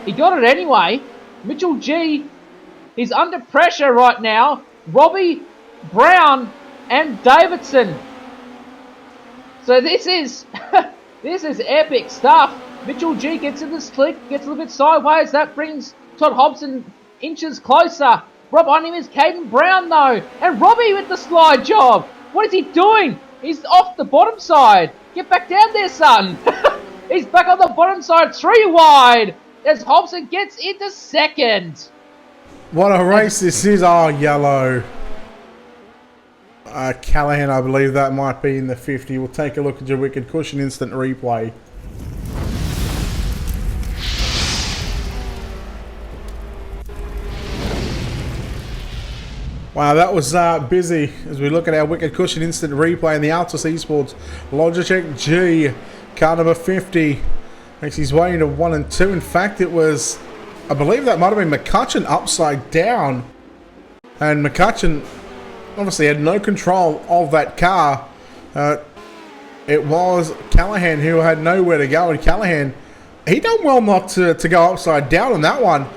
he got it anyway. Mitchell G is under pressure right now. Robbie, Brown, and Davidson. So this is this is epic stuff. Mitchell G gets in the slick, gets a little bit sideways. That brings Todd Hobson inches closer. Right behind him is Caden Brown though, and Robbie with the slide job. What is he doing? He's off the bottom side. Get back down there, son. He's back on the bottom side, 3 wide, as Hobson gets into second. What a race this is. Oh, yellow. Callahan, I believe that might be in the 50. We'll take a look at your Wicked Cushion instant replay. Wow, that was busy as we look at our Wicked Cushion instant replay in the Altus Esports Logitech G, car number 50. Makes his way into 1 and 2. In fact, it was, I believe that might have been McCutcheon upside down. And McCutcheon obviously had no control of that car. It was Callahan who had nowhere to go. And Callahan, he done well not to go upside down on that one.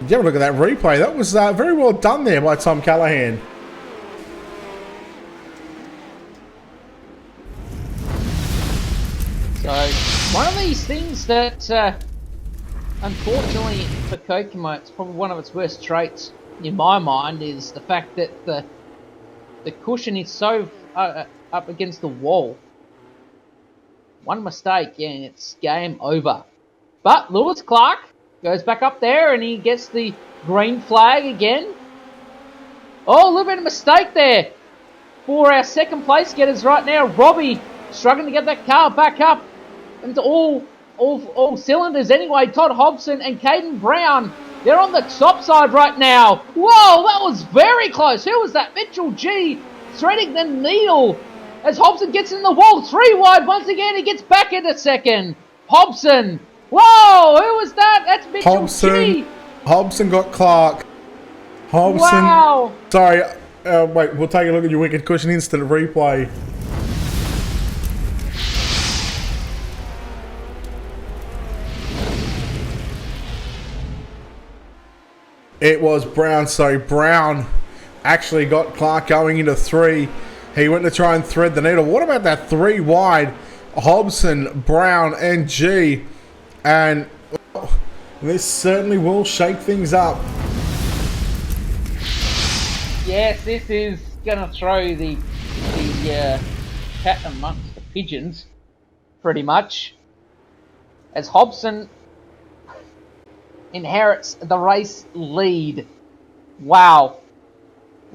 If you have a look at that replay, that was very well done there by Tom Callahan. So, one of these things that, unfortunately for Kokomo, it's probably one of its worst traits in my mind, is the fact that the cushion is so up against the wall. One mistake and it's game over. But Lewis Clark goes back up there and he gets the green flag again. Oh, a little bit of mistake there for our second place getters right now. Robbie struggling to get that car back up into all cylinders anyway. Todd Hobson and Caden Brown, they're on the top side right now. Whoa, that was very close. Who was that? Mitchell G threading the needle as Hobson gets in the wall. 3 wide once again. He gets back into second. Hobson. Whoa, who was that? That's Mitchell G. Hobson got Clark. Hobson. Wow. Sorry. Wait, we'll take a look at your Wicked Cushion instant replay. It was Brown. So Brown actually got Clark going into 3. He went to try and thread the needle. What about that 3 wide? Hobson, Brown, and G. And this certainly will shake things up. Yes, this is going to throw the cat amongst the pigeons, pretty much. As Hobson inherits the race lead. Wow.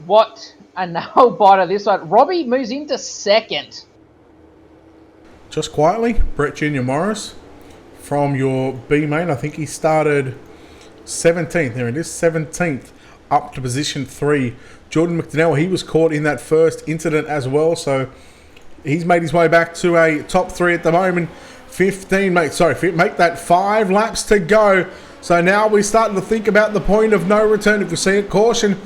What a nail biter this one. Robbie moves into second. Just quietly, Brett Junior Morris from your B main. I think he started 17th. There it is, 17th up to position 3. Jordan McDonnell, he was caught in that first incident as well, so he's made his way back to a top 3 at the moment. 15, make that 5 laps to go. So now we're starting to think about the point of no return. If we see a caution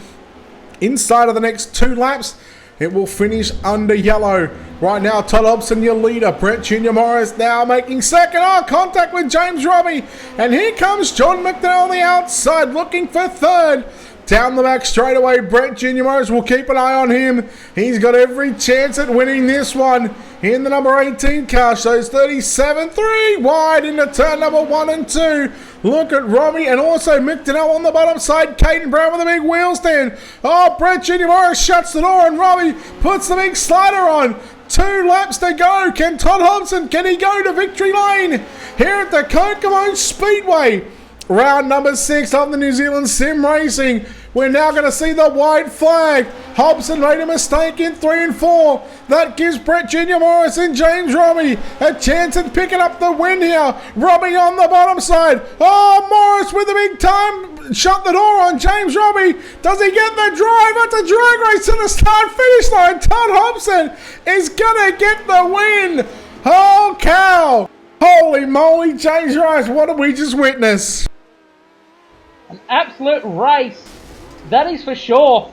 inside of the next 2 laps, it will finish under yellow. Right now, Todd Hobson, your leader. Brett Junior Morris now making second. Oh, contact with James Robbie. And here comes John McDowell on the outside, looking for third. Down the back straight away, Brett Junior Morris will keep an eye on him. He's got every chance at winning this one in the number 18 car. Shows 37, 3 wide into turn number 1 and 2. Look at Robbie and also McDonnell on the bottom side. Caden Brown with a big wheel stand. Oh, Brett Junior Morris shuts the door and Robbie puts the big slider on. 2 laps to go. Can Todd Hobson, can he go to victory lane here at the Kokomo Speedway? Round number 6 of the New Zealand Sim Racing. We're now going to see the white flag. Hobson made a mistake in 3 and 4. That gives Brett Junior Morris and James Robbie a chance at picking up the win here. Robbie on the bottom side. Oh, Morris with a big time. Shut the door on James Robbie. Does he get the drive? It's a drag race to the start-finish line. Todd Hobson is going to get the win. Oh, cow. Holy moly, James Rice. What did we just witness? An absolute race, that is for sure.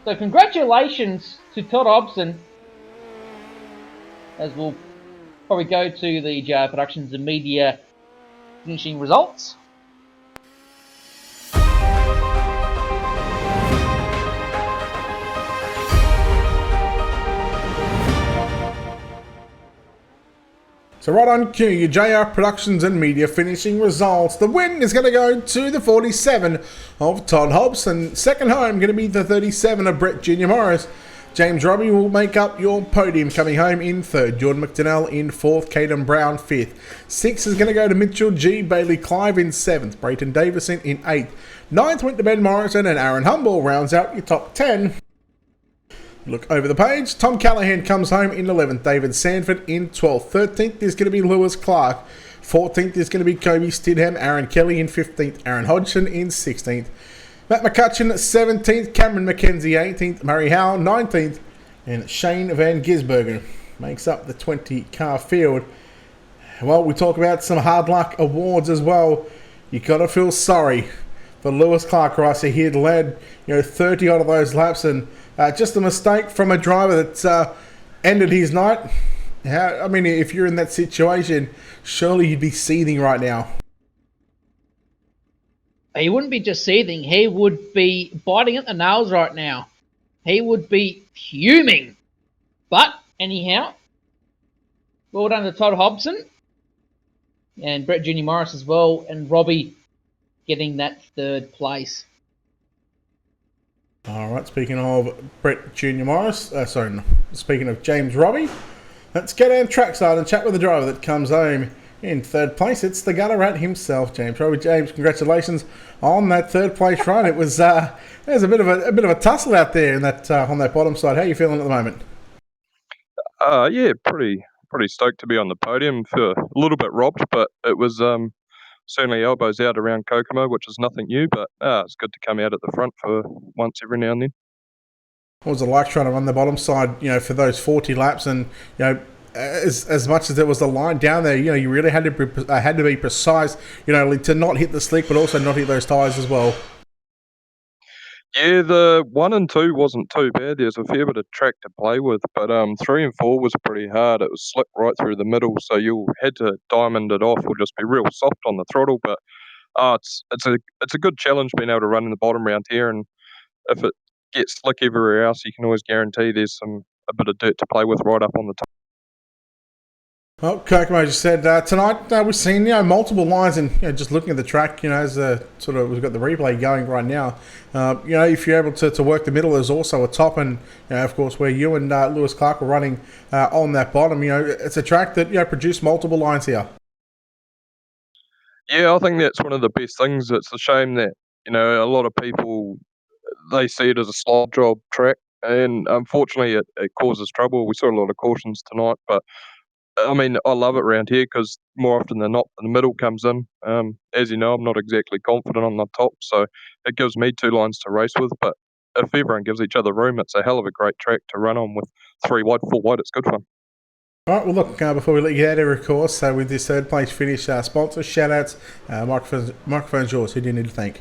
So congratulations to Todd Hobson, as we'll probably go to the JR Productions and Media finishing results. So right on cue, your JR Productions and Media finishing results. The win is going to go to the 47 of Todd Hobson. Second home going to be the 37 of Brett Jr. Morris. James Robbie will make up your podium, coming home in third. Jordan McDonnell in fourth. Caden Brown fifth. Sixth is going to go to Mitchell G. Bailey Clive in seventh. Brayton Davison in eighth. Ninth went to Ben Morrison, and Aaron Humble rounds out your top 10. Look over the page. Tom Callahan comes home in 11th. David Sanford in 12th. 13th is going to be Lewis Clark. 14th is going to be Kobe Stidham. Aaron Kelly in 15th. Aaron Hodgson in 16th. Matt McCutcheon 17th. Cameron McKenzie 18th. Murray Howell 19th. And Shane Van Gisbergen makes up the 20-car field. Well, we talk about some hard luck awards as well. You got to feel sorry for Lewis Clark, right? So he had led 30 odd of those laps, and just a mistake from a driver that ended his night. I mean, if you're in that situation, surely you'd be seething right now. He wouldn't be just seething. He would be biting at the nails right now. He would be fuming. But, anyhow, well done to Todd Hobson. And Brett Jr. Morris as well. And Robbie getting that third place. All right, speaking of Brett Jr. Morris, speaking of James Robbie, let's get down trackside and chat with the driver that comes home in third place. It's the gutter rat himself, James Robbie. James, congratulations on that third place run. It was a bit of a tussle out there in that on that bottom side. How are you feeling at the moment? Yeah, pretty stoked to be on the podium. Feel a little bit robbed, but it was certainly elbows out around Kokomo, which is nothing new, but it's good to come out at the front for once every now and then. What was it like trying to run the bottom side, for those 40 laps, and as much as there was a line down there, you really had to be precise, to not hit the slick, but also not hit those tyres as well. Yeah, the 1 and 2 wasn't too bad. There's a fair bit of track to play with, but 3 and 4 was pretty hard. It was slick right through the middle, so you had to diamond it off or just be real soft on the throttle. But it's a good challenge being able to run in the bottom round here, and if it gets slick everywhere else, you can always guarantee there's a bit of dirt to play with right up on the top. Well, Kokomo just said tonight we've seen multiple lines, and just looking at the track, as we've got the replay going right now. If you're able to work the middle, there's also a top, and of course where you and Lewis Clark are running on that bottom. It's a track that produced multiple lines here. Yeah, I think that's one of the best things. It's a shame that a lot of people, they see it as a slog job track, and unfortunately it causes trouble. We saw a lot of cautions tonight, but I mean, I love it around here because more often than not, the middle comes in. As you know, I'm not exactly confident on the top, so it gives me 2 lines to race with. But if everyone gives each other room, it's a hell of a great track to run on with 3 wide, 4 wide. It's good fun. All right, well, look, before we let you out of course, with this third place finish, sponsors, shout-outs, microphone's yours. Who do you need to thank?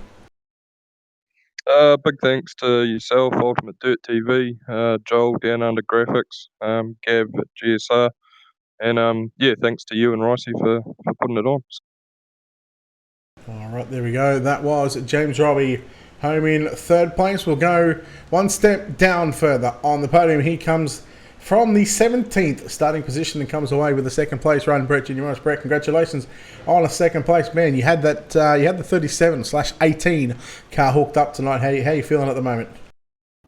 Big thanks to yourself, Ultimate Dirt TV, Joel down under graphics, Gav at GSR. And thanks to you and Ricey for putting it on. All right, there we go. That was James Robbie home in third place. We'll go one step down further on the podium. He comes from the 17th starting position and comes away with the second place run. Brett Jr. Morris. Brett, congratulations on a second place, man. You had that. You had the 37/18 car hooked up tonight. How you feeling at the moment?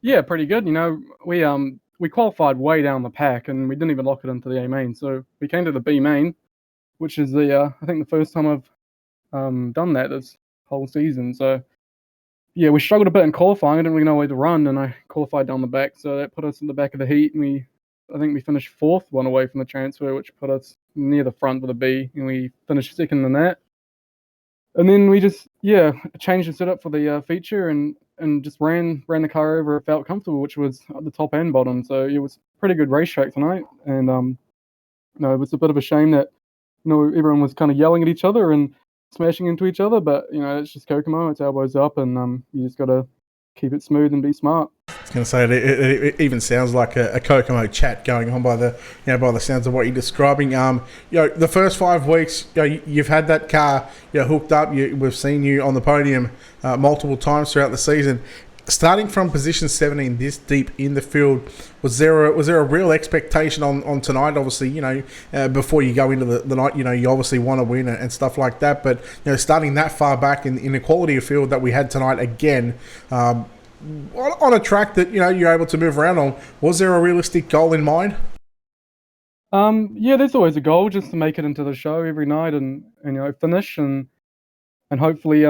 Yeah, pretty good. We qualified way down the pack, and we didn't even lock it into the A main. So we came to the B main, which is I think the first time I've done that this whole season. So yeah, we struggled a bit in qualifying. I didn't really know where to run, and I qualified down the back. So that put us in the back of the heat, and I think we finished 4th, one away from the transfer, which put us near the front with a B, and we finished 2nd in that. And then we just changed the setup for the feature and just ran the car over. It felt comfortable, which was at the top and bottom. So it was a pretty good racetrack tonight. And it was a bit of a shame that everyone was kind of yelling at each other and smashing into each other. But it's just Kokomo. It's elbows up, and you just got to keep it smooth and be smart. I was going to say it even sounds like a Kokomo chat going on by the sounds of what you're describing. The first 5 weeks, you've had that car hooked up. We've seen you on the podium multiple times throughout the season. starting from position 17 this deep in the field, was there a real expectation on tonight? Obviously, before you go into the night, you obviously want to win and stuff like that. But starting that far back in the quality of field that we had tonight again, on a track that you're able to move around on, was there a realistic goal in mind? Yeah, there's always a goal, just to make it into the show every night and finish and hopefully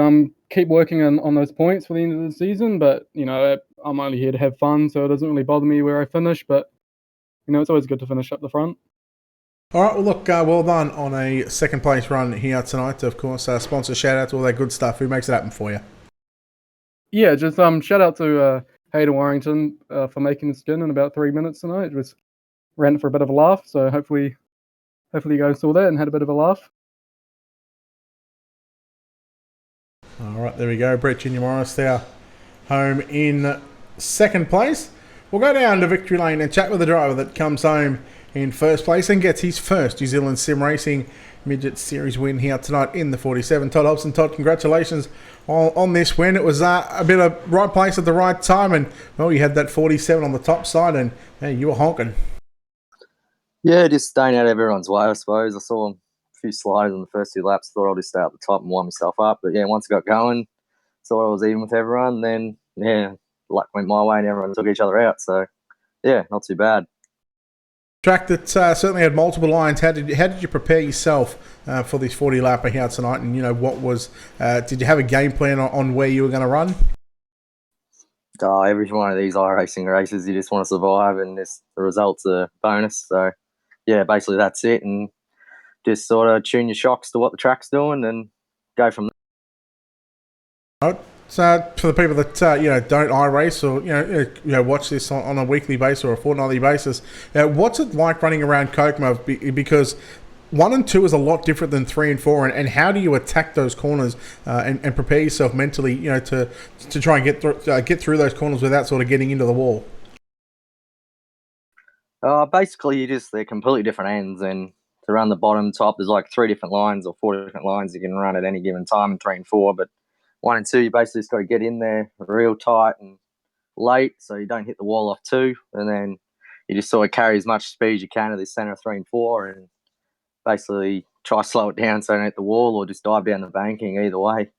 keep working on those points for the end of the season. But I'm only here to have fun, so it doesn't really bother me where I finish. But it's always good to finish up the front. All right, well, look, well done on a second place run here tonight. Of course, sponsor shout out to all that good stuff. Who makes it happen for you? Yeah, just shout out to Hayden Warrington for making the skin in about 3 minutes tonight. Just ran it for a bit of a laugh, so hopefully you guys saw that and had a bit of a laugh. All right, there we go. Brett Junior Morris there, home in second place. We'll go down to Victory Lane and chat with the driver that comes home in first place and gets his first New Zealand Sim Racing Midget Series win here tonight in the 47. Todd Hobson. Todd, congratulations on this win. It was a bit of right place at the right time, and well, you had that 47 on the top side, and you were honking. Yeah, just staying out of everyone's way, I suppose. I saw a few sliders in the first 2 laps. Thought I'll just stay at the top and wind myself up. But yeah, once I got going, thought I was even with everyone. Then yeah, luck went my way and everyone took each other out. So yeah, not too bad. Track that certainly had multiple lines. How did you prepare yourself for this 40 lapper here tonight? And what was? Did you have a game plan on where you were going to run? Every one of these iRacing races, you just want to survive, and the results are bonus. So yeah, basically that's it, and just sort of tune your shocks to what the track's doing and go from there. Right. So for the people that don't iRace or watch this on a weekly basis or a fortnightly basis, what's it like running around Kokomo? Because 1 and 2 is a lot different than 3 and 4, and how do you attack those corners and prepare yourself mentally, to try and get through those corners without sort of getting into the wall? Basically, they're completely different ends, and to run the bottom, top, there's like 3 different lines or 4 different lines you can run at any given time in 3 and 4. But 1 and 2, you basically just got to get in there real tight and late so you don't hit the wall off 2, and then you just sort of carry as much speed as you can to the centre of 3 and 4, and basically try to slow it down so you don't hit the wall or just dive down the banking, either way.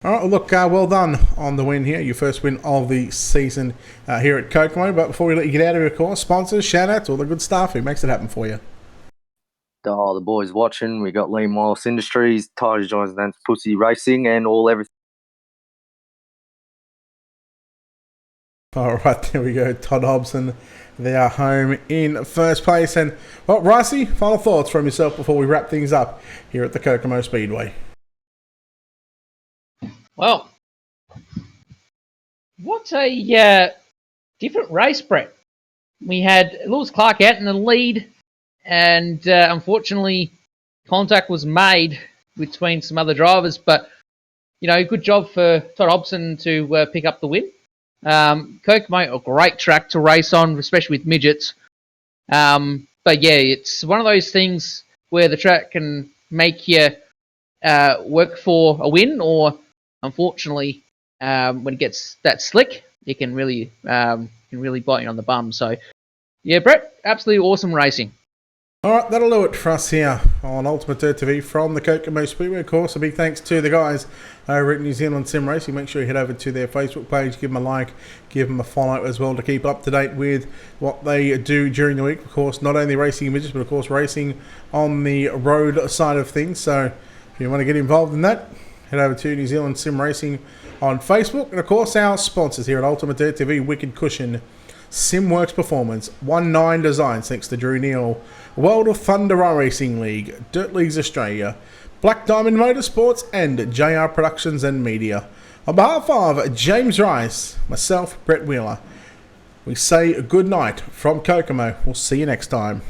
All right, well, look, well done on the win here. Your first win of the season here at Kokomo. But before we let you get out of here, of course, sponsors, shout out to all the good stuff. Who makes it happen for you? The boys watching. We got Liam Wallace Industries, Tiger Jones and Pussy Racing, and everything. All right, there we go. Todd Hobson, they are home in first place. And, well, Ricey, final thoughts from yourself before we wrap things up here at the Kokomo Speedway. Well, what a different race, Brett. We had Lewis Clark out in the lead, and unfortunately, contact was made between some other drivers. But, good job for Todd Hobson to pick up the win. Kokomo, a great track to race on, especially with midgets. But yeah, it's one of those things where the track can make you work for a win, or unfortunately, when it gets that slick, it can really bite you on the bum. So yeah, Brett, absolutely awesome racing. All right, that'll do it for us here on Ultimate Dirt TV from the Kokomo Speedway. Of course, a big thanks to the guys over at New Zealand Sim Racing. Make sure you head over to their Facebook page, give them a like, give them a follow as well to keep up to date with what they do during the week. Of course, not only racing in midgets, but of course racing on the road side of things. So if you want to get involved in that, head over to New Zealand Sim Racing on Facebook. And of course, our sponsors here at Ultimate Dirt TV, Wicked Cushion, Simworks Performance, 19 Designs, thanks to Drew Neal, World of Thunder Racing League, Dirt Leagues Australia, Black Diamond Motorsports, and JR Productions and Media. On behalf of James Rice, myself, Brett Wheeler, we say good night from Kokomo. We'll see you next time.